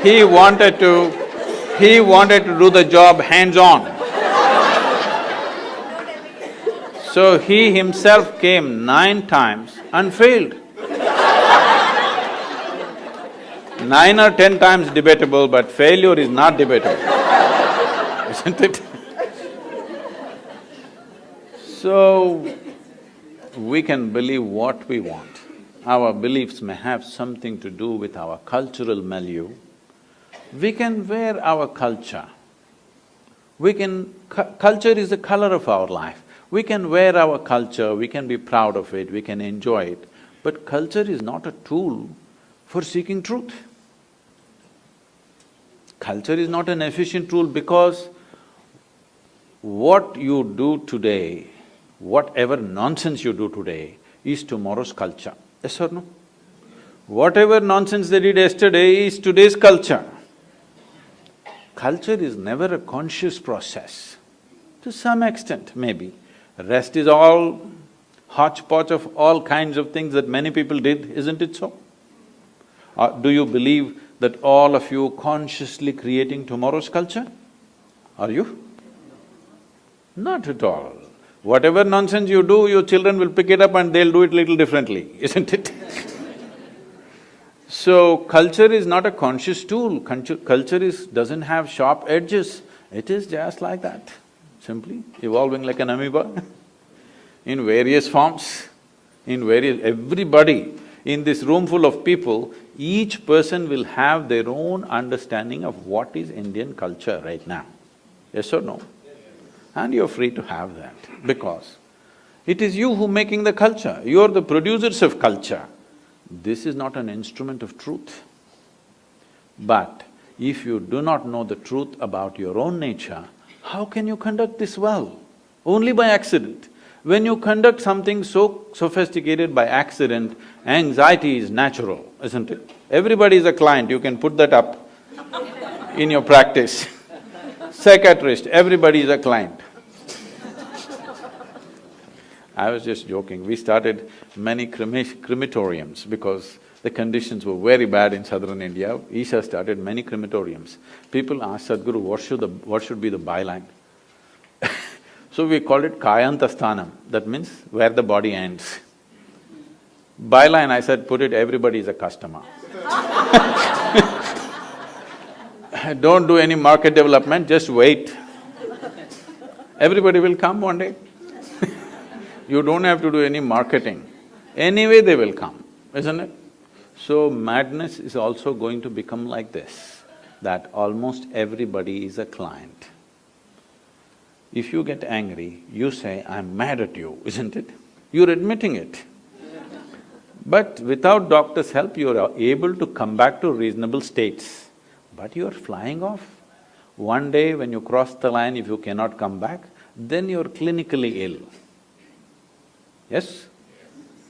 He wanted to do the job hands-on. So He Himself came 9 times and failed. 9 or 10 times debatable, but failure is not debatable, isn't it? So, we can believe what we want. Our beliefs may have something to do with our cultural milieu. We can wear our culture. Culture is the color of our life. We can wear our culture, we can be proud of it, we can enjoy it, but culture is not a tool for seeking truth. Culture is not an efficient tool, because what you do today, whatever nonsense you do today, is tomorrow's culture, yes or no? Whatever nonsense they did yesterday is today's culture. Culture is never a conscious process, to some extent maybe. Rest is all hodgepodge of all kinds of things that many people did, isn't it so? Do you believe that all of you consciously creating tomorrow's culture? Are you? Not at all. Whatever nonsense you do, your children will pick it up and they'll do it little differently, isn't it? So, culture is not a conscious tool, culture doesn't have sharp edges, it is just like that, simply evolving like an amoeba in various forms. everybody in this room full of people, each person will have their own understanding of what is Indian culture right now. Yes or no? And you're free to have that, because it is you who making the culture, you're the producers of culture. This is not an instrument of truth. But if you do not know the truth about your own nature, how can you conduct this well? Only by accident. When you conduct something so sophisticated by accident, anxiety is natural, isn't it? Everybody is a client, you can put that up in your practice. Psychiatrist, everybody is a client. I was just joking, we started many crematoriums because the conditions were very bad in southern India. Isha started many crematoriums. People asked Sadhguru, what should be the byline? So we called it Kayantasthanam, that means where the body ends. Byline, I said, put it, everybody is a customer. Don't do any market development, just wait. Everybody will come one day. You don't have to do any marketing. Anyway they will come, isn't it? So madness is also going to become like this, that almost everybody is a client. If you get angry, you say, I'm mad at you, isn't it? You're admitting it. But without doctor's help, you're able to come back to reasonable states. But you're flying off. One day when you cross the line, if you cannot come back, then you're clinically ill. Yes?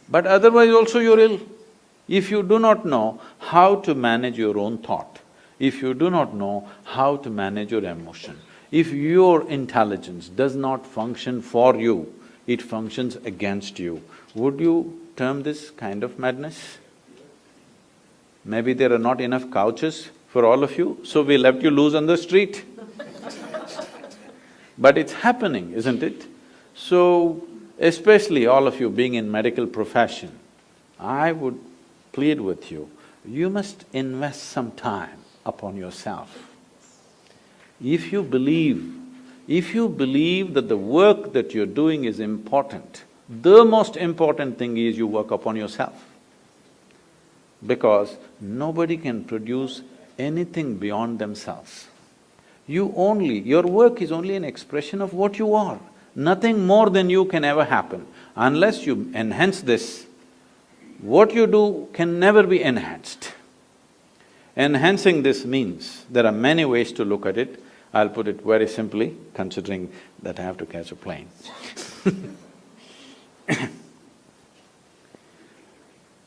But otherwise also you're ill. If you do not know how to manage your own thought, if you do not know how to manage your emotion, if your intelligence does not function for you, it functions against you, would you term this kind of madness? Maybe there are not enough couches for all of you, so we left you loose on the street. But it's happening, isn't it? So, especially all of you being in medical profession, I would plead with you, you must invest some time upon yourself. If you believe that the work that you're doing is important, the most important thing is you work upon yourself. Because nobody can produce anything beyond themselves. Your work is only an expression of what you are. Nothing more than you can ever happen. Unless you enhance this, what you do can never be enhanced. Enhancing this means, there are many ways to look at it. I'll put it very simply, considering that I have to catch a plane.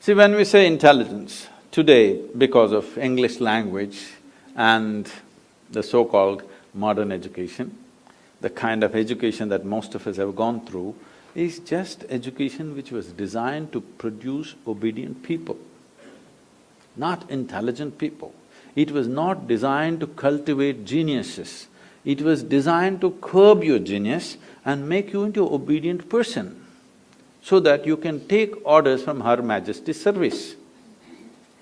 See, when we say intelligence, today, because of English language and the so-called modern education, the kind of education that most of us have gone through is just education which was designed to produce obedient people, not intelligent people. It was not designed to cultivate geniuses. It was designed to curb your genius and make you into an obedient person, so that you can take orders from Her Majesty's service.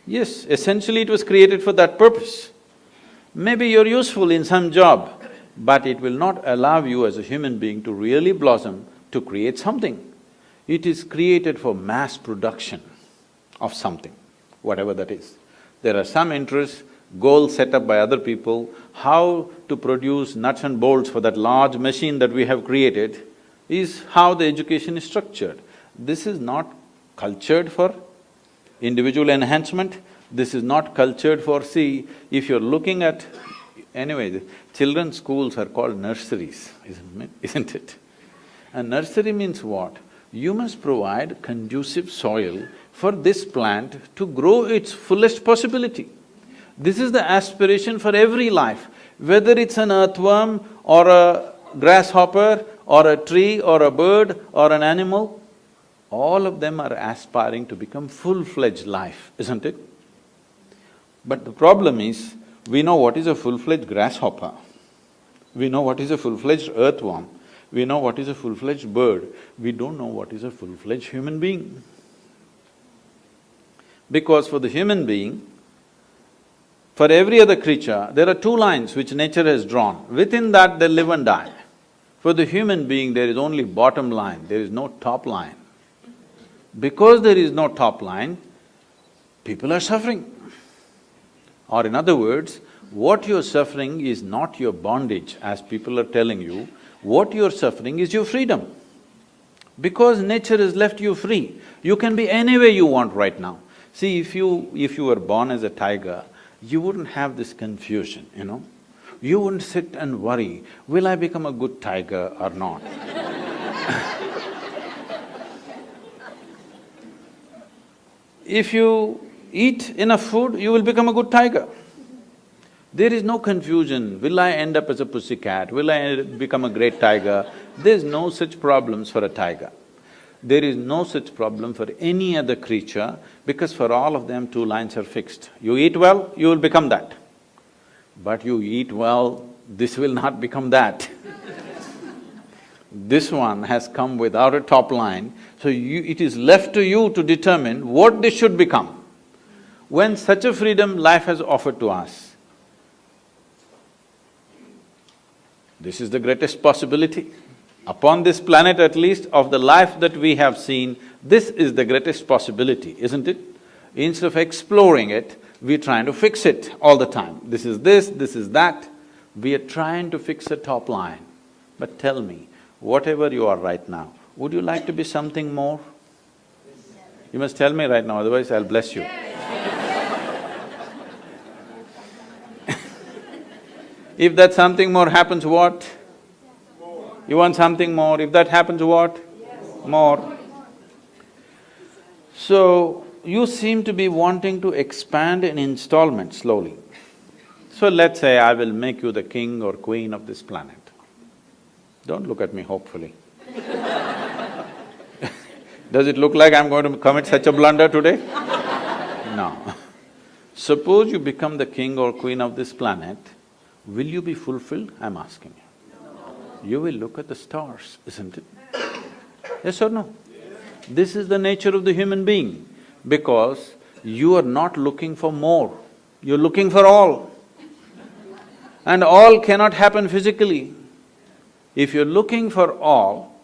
Yes, essentially it was created for that purpose. Maybe you're useful in some job, but it will not allow you as a human being to really blossom, to create something. It is created for mass production of something, whatever that is. There are some interests, goals set up by other people, how to produce nuts and bolts for that large machine that we have created is how the education is structured. This is not cultured for individual enhancement, this is not cultured for… See, if you're looking at… Anyway, the children's schools are called nurseries, isn't it? A nursery means what? You must provide conducive soil for this plant to grow its fullest possibility. This is the aspiration for every life, whether it's an earthworm or a grasshopper or a tree or a bird or an animal, all of them are aspiring to become full-fledged life, isn't it? But the problem is, we know what is a full-fledged grasshopper, we know what is a full-fledged earthworm, we know what is a full-fledged bird, we don't know what is a full-fledged human being. Because for the human being, for every other creature, there are two lines which nature has drawn. Within that they live and die. For the human being, there is only bottom line, there is no top line. Because there is no top line, people are suffering. Or in other words, what you're suffering is not your bondage, as people are telling you. What you're suffering is your freedom. Because nature has left you free, you can be any way you want right now. See, if you were born as a tiger, you wouldn't have this confusion, you know. You wouldn't sit and worry, will I become a good tiger or not? If you eat enough food, you will become a good tiger. There is no confusion, will I end up as a pussycat, will I become a great tiger? There's no such problems for a tiger. There is no such problem for any other creature, because for all of them, two lines are fixed. You eat well, you will become that. But you eat well, this will not become that. This one has come without a top line, so it is left to you to determine what this should become. When such a freedom life has offered to us, this is the greatest possibility. Upon this planet at least, of the life that we have seen, this is the greatest possibility, isn't it? Instead of exploring it, we're trying to fix it all the time. This is that. We are trying to fix a top line. But tell me, whatever you are right now, would you like to be something more? You must tell me right now, otherwise I'll bless you. If that something more happens, what? You want something more, if that happens, what? More. So, you seem to be wanting to expand in installments slowly. So let's say I will make you the king or queen of this planet. Don't look at me hopefully. Does it look like I'm going to commit such a blunder today? No. Suppose you become the king or queen of this planet, will you be fulfilled? I'm asking you. You will look at the stars, isn't it? Yes or no? This is the nature of the human being, because you are not looking for more, you're looking for all. And all cannot happen physically. If you're looking for all,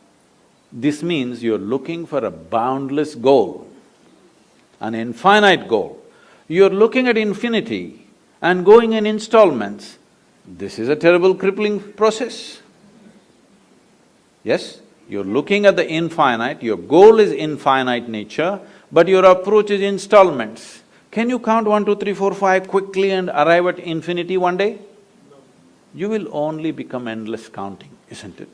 this means you're looking for a boundless goal, an infinite goal. You're looking at infinity and going in installments. This is a terrible crippling process. Yes, you're looking at the infinite, your goal is infinite nature, but your approach is installments. Can you count 1, 2, 3, 4, 5 quickly and arrive at infinity one day? You will only become endless counting, isn't it?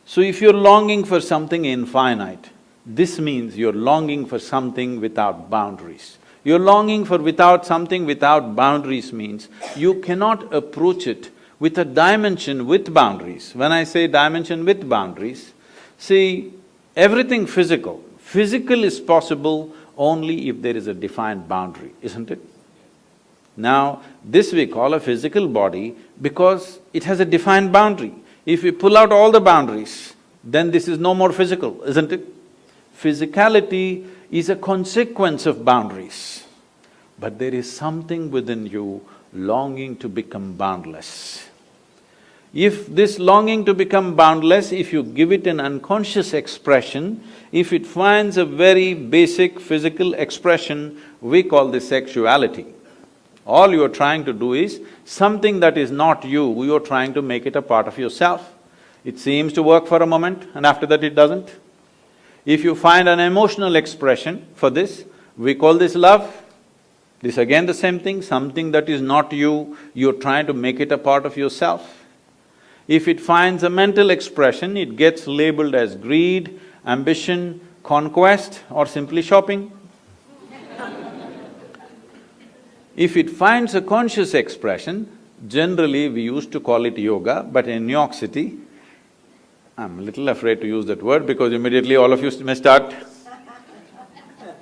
So if you're longing for something infinite, this means you're longing for something without boundaries. You're longing for something without boundaries means you cannot approach it with a dimension with boundaries. When I say dimension with boundaries, see, everything physical is possible only if there is a defined boundary, isn't it? Now, this we call a physical body because it has a defined boundary. If we pull out all the boundaries, then this is no more physical, isn't it? Physicality is a consequence of boundaries, but there is something within you longing to become boundless. If this longing to become boundless, if you give it an unconscious expression, if it finds a very basic physical expression, we call this sexuality. All you're trying to do is something that is not you, you're trying to make it a part of yourself. It seems to work for a moment and after that it doesn't. If you find an emotional expression for this, we call this love. This again the same thing, something that is not you, you're trying to make it a part of yourself. If it finds a mental expression, it gets labeled as greed, ambition, conquest, or simply shopping. If it finds a conscious expression, generally we used to call it yoga, but in New York City, I'm a little afraid to use that word because immediately all of you may start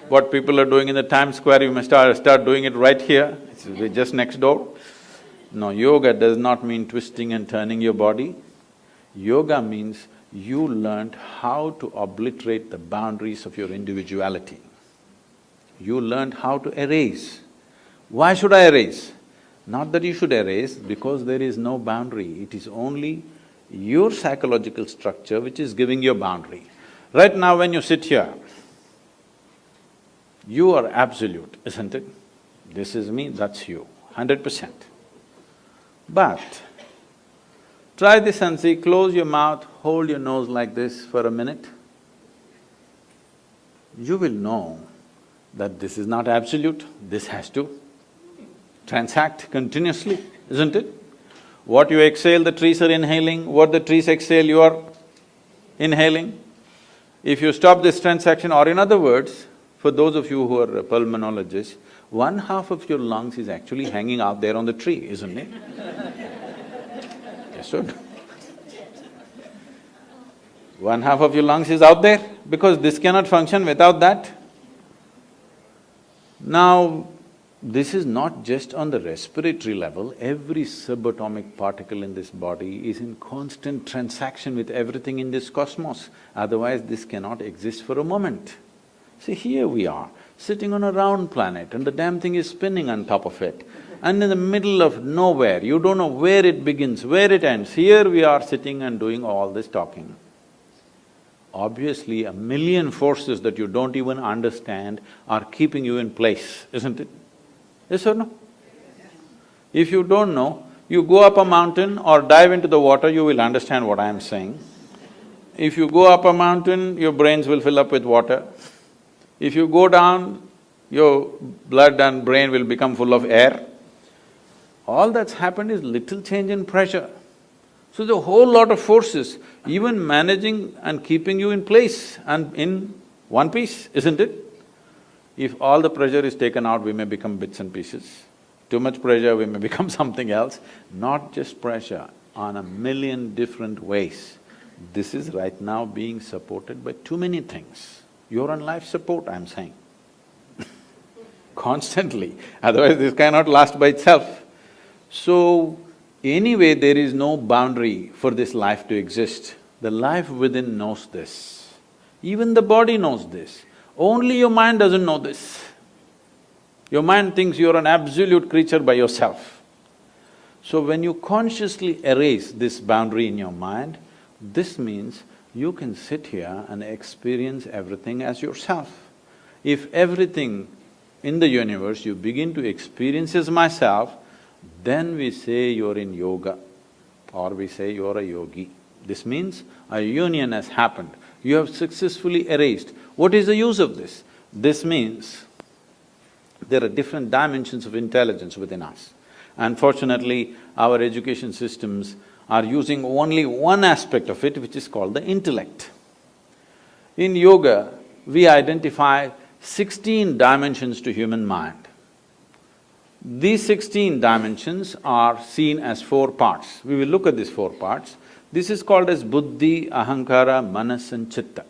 what people are doing in the Times Square, you may start doing it right here, it's just next door. No, yoga does not mean twisting and turning your body. Yoga means you learned how to obliterate the boundaries of your individuality. You learned how to erase. Why should I erase? Not that you should erase, because there is no boundary, it is only your psychological structure which is giving you a boundary. Right now when you sit here, You are absolute, isn't it? This is me, that's you, 100%. But try this and see, close your mouth, hold your nose like this for a minute. You will know that this is not absolute, this has to transact continuously, isn't it? What you exhale, the trees are inhaling, what the trees exhale, you are inhaling. If you stop this transaction, or in other words, for those of you who are pulmonologists, one half of your lungs is actually hanging out there on the tree, isn't it? Yes or no? One half of your lungs is out there because this cannot function without that. Now, this is not just on the respiratory level, every subatomic particle in this body is in constant transaction with everything in this cosmos, otherwise this cannot exist for a moment. See, here we are, sitting on a round planet and the damn thing is spinning on top of it. And in the middle of nowhere, you don't know where it begins, where it ends. Here we are sitting and doing all this talking. Obviously, a million forces that you don't even understand are keeping you in place, isn't it? Yes or no? If you don't know, you go up a mountain or dive into the water, you will understand what I am saying. If you go up a mountain, your brains will fill up with water. If you go down, your blood and brain will become full of air. All that's happened is little change in pressure. So the whole lot of forces, even managing and keeping you in place and in one piece, isn't it? If all the pressure is taken out, we may become bits and pieces. Too much pressure, we may become something else. Not just pressure, on a million different ways. This is right now being supported by too many things. You're on life support, I'm saying. Constantly, otherwise this cannot last by itself. So, anyway, there is no boundary for this life to exist. The life within knows this. Even the body knows this. Only your mind doesn't know this. Your mind thinks you're an absolute creature by yourself. So when you consciously erase this boundary in your mind, this means you can sit here and experience everything as yourself. If everything in the universe you begin to experience as myself, then we say you're in yoga or we say you're a yogi. This means a union has happened, you have successfully erased. What is the use of this? This means there are different dimensions of intelligence within us. Unfortunately, our education systems are using only one aspect of it, which is called the intellect. In yoga, we identify 16 dimensions to human mind. These 16 dimensions are seen as 4 parts. We will look at these 4 parts. This is called as buddhi, ahankara, manas and chitta.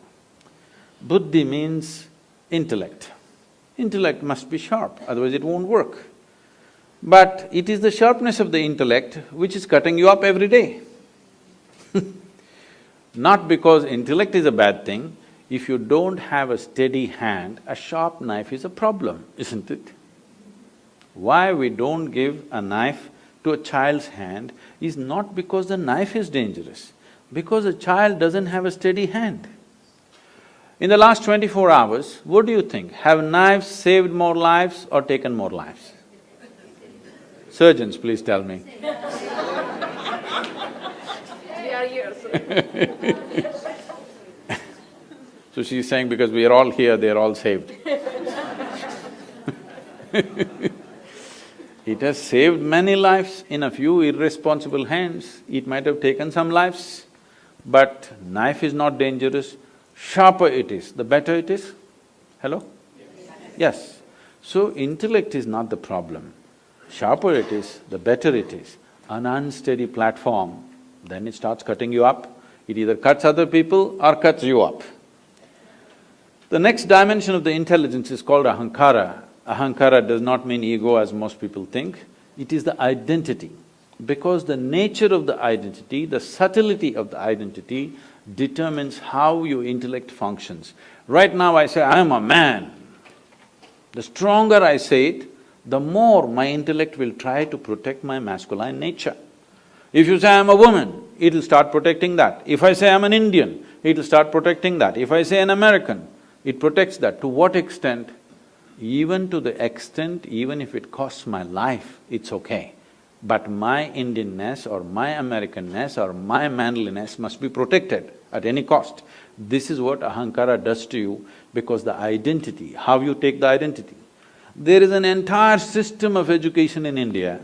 Buddhi means intellect. Intellect must be sharp, otherwise it won't work. But it is the sharpness of the intellect which is cutting you up every day. Not because intellect is a bad thing, if you don't have a steady hand, a sharp knife is a problem, isn't it? Why we don't give a knife to a child's hand is not because the knife is dangerous, because a child doesn't have a steady hand. In the last 24 hours, what do you think? Have knives saved more lives or taken more lives? Surgeons, please tell me. They are here, so. So she's saying because we are all here, they are all saved. It has saved many lives in a few irresponsible hands. It might have taken some lives, but knife is not dangerous. Sharper it is, the better it is. Hello? Yes. So intellect is not the problem. Sharper it is, the better it is. An unsteady platform, then it starts cutting you up. It either cuts other people or cuts you up. The next dimension of the intelligence is called ahankara. Ahankara does not mean ego as most people think, it is the identity. Because the nature of the identity, the subtlety of the identity determines how your intellect functions. Right now I say, I am a man. The stronger I say it, the more my intellect will try to protect my masculine nature. If you say I am a woman, it'll start protecting that. If I say I'm an Indian, it'll start protecting that. If I say an American, it protects that. To what extent? Even to the extent, even if it costs my life, it's okay. But my Indianness or my Americanness or my manliness must be protected at any cost. This is what ahankara does to you, because the identity, how you take the identity. There is an entire system of education in India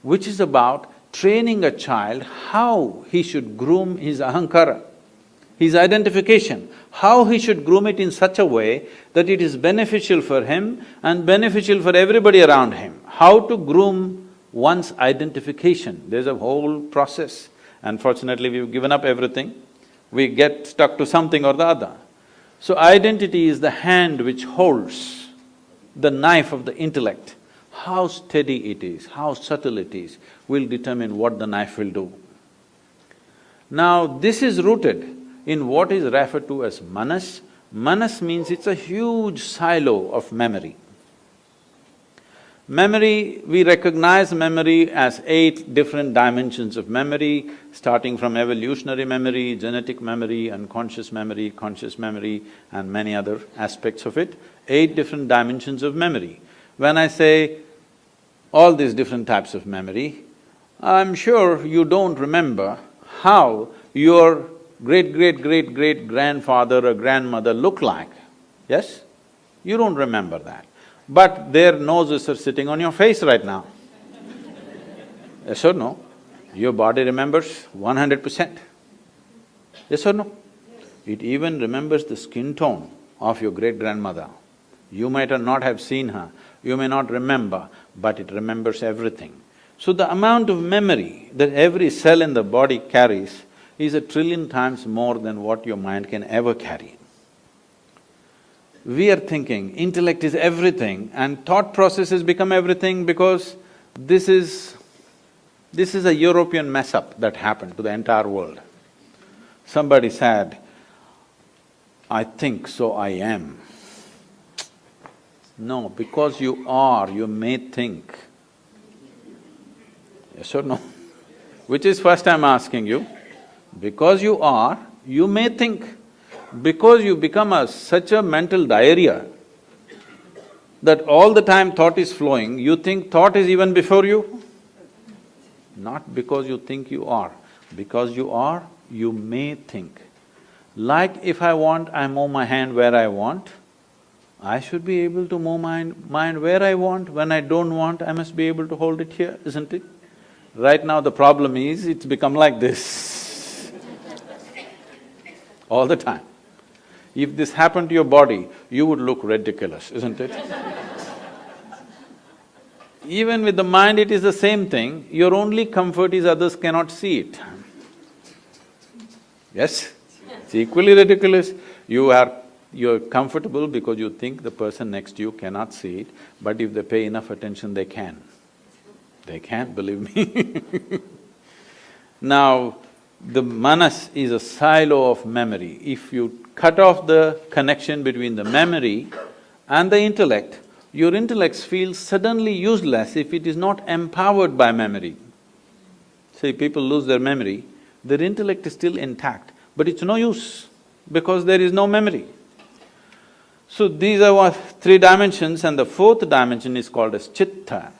which is about training a child how he should groom his ahankara, his identification, how he should groom it in such a way that it is beneficial for him and beneficial for everybody around him. How to groom one's identification, there's a whole process. Unfortunately, we've given up everything, we get stuck to something or the other. So identity is the hand which holds the knife of the intellect. How steady it is, how subtle it is, will determine what the knife will do. Now, this is rooted in what is referred to as manas. Manas means it's a huge silo of memory. Memory, we recognize memory as 8 different dimensions of memory, starting from evolutionary memory, genetic memory, unconscious memory, conscious memory, and many other aspects of it. 8 different dimensions of memory. When I say all these different types of memory, I'm sure you don't remember how your great-great-great-great-grandfather or grandmother looked like, yes? You don't remember that. But their noses are sitting on your face right now. Yes or no? Your body remembers 100%. Yes or no? It even remembers the skin tone of your great-grandmother. You might not have seen her, you may not remember, but it remembers everything. So the amount of memory that every cell in the body carries is 1,000,000,000,000 times more than what your mind can ever carry. We are thinking intellect is everything and thought processes become everything because this is a European mess-up that happened to the entire world. Somebody said, "I think, so I am." No, because you are, you may think. Yes or no? Which is first I'm asking you. Because you are, you may think. Because you become such a mental diarrhea that all the time thought is flowing, you think thought is even before you. Not because you think you are. Because you are, you may think. Like if I want, I move my hand where I want, I should be able to move my mind where I want. When I don't want, I must be able to hold it here, isn't it? Right now the problem is, it's become like this all the time. If this happened to your body, you would look ridiculous, isn't it? Even with the mind it is the same thing, your only comfort is others cannot see it. Yes? It's equally ridiculous. You're comfortable because you think the person next to you cannot see it, but if they pay enough attention, they can. They can, believe me. Now, the manas is a silo of memory. If you cut off the connection between the memory and the intellect, your intellect feels suddenly useless if it is not empowered by memory. See, people lose their memory, their intellect is still intact, but it's no use because there is no memory. So these are what 3 dimensions, and the 4th dimension is called as chitta.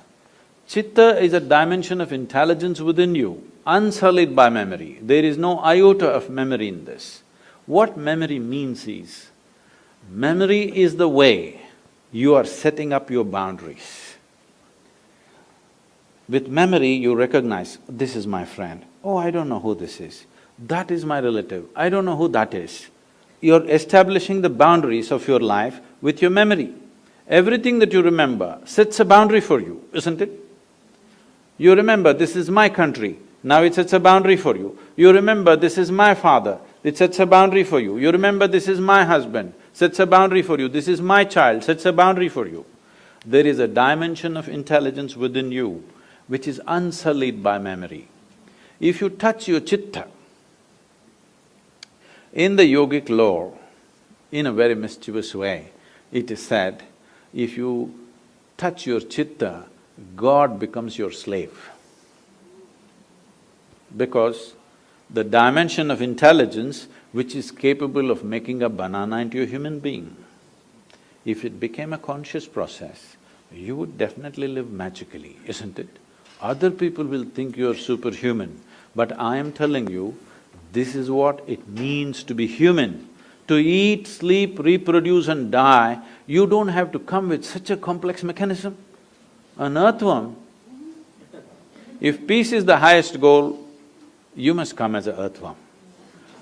Chitta is a dimension of intelligence within you, unsullied by memory. There is no iota of memory in this. What memory means is, memory is the way you are setting up your boundaries. With memory, you recognize, this is my friend, oh, I don't know who this is, that is my relative, I don't know who that is. You're establishing the boundaries of your life with your memory. Everything that you remember sets a boundary for you, isn't it? You remember, this is my country, now it sets a boundary for you. You remember, this is my father, it sets a boundary for you. You remember, this is my husband, sets a boundary for you. This is my child, sets a boundary for you. There is a dimension of intelligence within you which is unsullied by memory. If you touch your chitta, in the yogic lore, in a very mischievous way, it is said, if you touch your chitta, God becomes your slave. Because the dimension of intelligence which is capable of making a banana into a human being, If it became a conscious process, you would definitely live magically, isn't it? Other people will think you're superhuman, but I am telling you, this is what it means to be human. To eat, sleep, reproduce and die, you don't have to come with such a complex mechanism. An earthworm, if peace is the highest goal, you must come as an earthworm,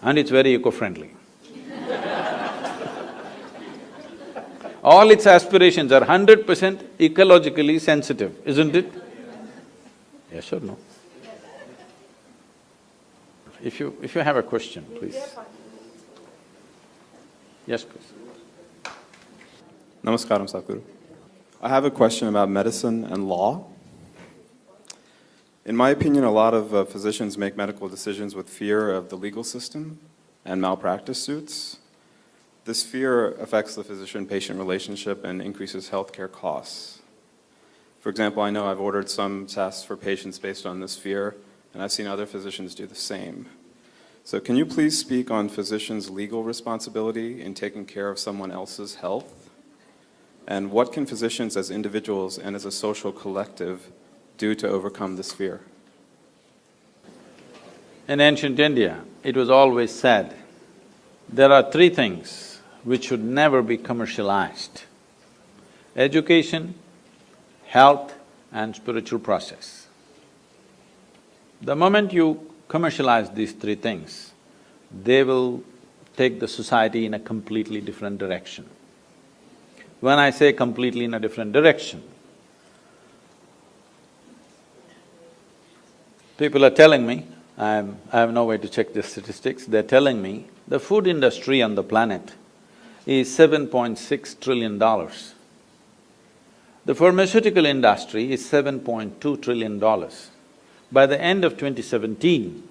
and it's very eco-friendly. All its aspirations are 100% ecologically sensitive, isn't it? Yes or no? If you have a question, please. Yes, please. Namaskaram, Sadhguru. I have a question about medicine and law. In my opinion, a lot of physicians make medical decisions with fear of the legal system and malpractice suits. This fear affects the physician-patient relationship and increases healthcare costs. For example, I know I've ordered some tests for patients based on this fear, and I've seen other physicians do the same. So can you please speak on physicians' legal responsibility in taking care of someone else's health? And what can physicians as individuals and as a social collective do to overcome this fear? In ancient India, it was always said, there are three things which should never be commercialized: education, health and spiritual process. The moment you commercialize these three things, they will take the society in a completely different direction. When I say completely in a different direction, people are telling me, I have no way to check the statistics, they're telling me the food industry on the planet is $7.6 trillion. The pharmaceutical industry is $7.2 trillion. By the end of 2017,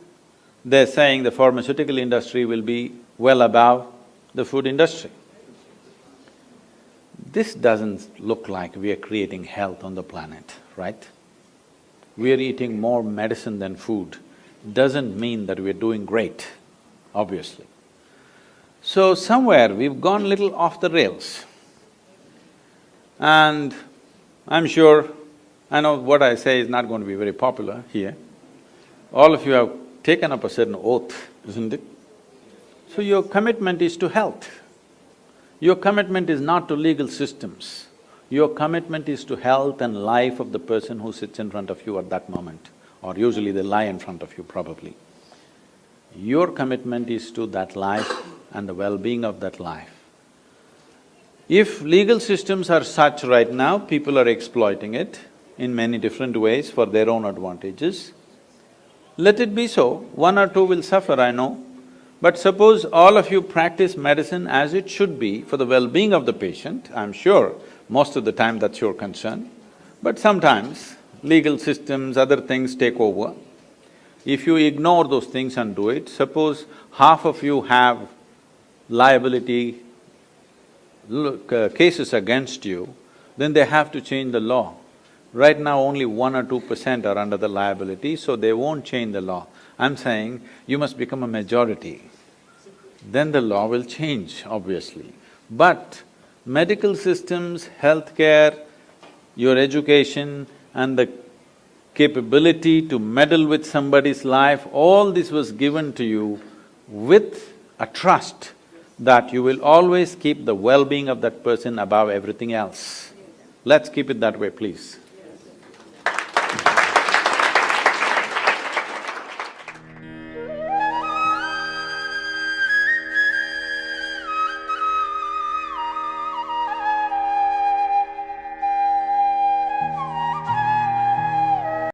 they're saying the pharmaceutical industry will be well above the food industry. This doesn't look like we are creating health on the planet, right? We are eating more medicine than food. Doesn't mean that we're doing great, obviously. So somewhere we've gone little off the rails. And I'm sure, I know what I say is not going to be very popular here. All of you have taken up a certain oath, isn't it? So your commitment is to health. Your commitment is not to legal systems. Your commitment is to health and life of the person who sits in front of you at that moment, or usually they lie in front of you probably. Your commitment is to that life and the well-being of that life. If legal systems are such right now, people are exploiting it in many different ways for their own advantages. Let it be so, one or two will suffer, I know. But suppose all of you practice medicine as it should be for the well-being of the patient, I'm sure most of the time that's your concern. But sometimes legal systems, other things take over. If you ignore those things and do it, suppose half of you have liability cases against you, then they have to change the law. Right now only 1 or 2% are under the liability, so they won't change the law. I'm saying you must become a majority, then the law will change, obviously. But medical systems, healthcare, your education and the capability to meddle with somebody's life, all this was given to you with a trust that you will always keep the well-being of that person above everything else. Let's keep it that way, please.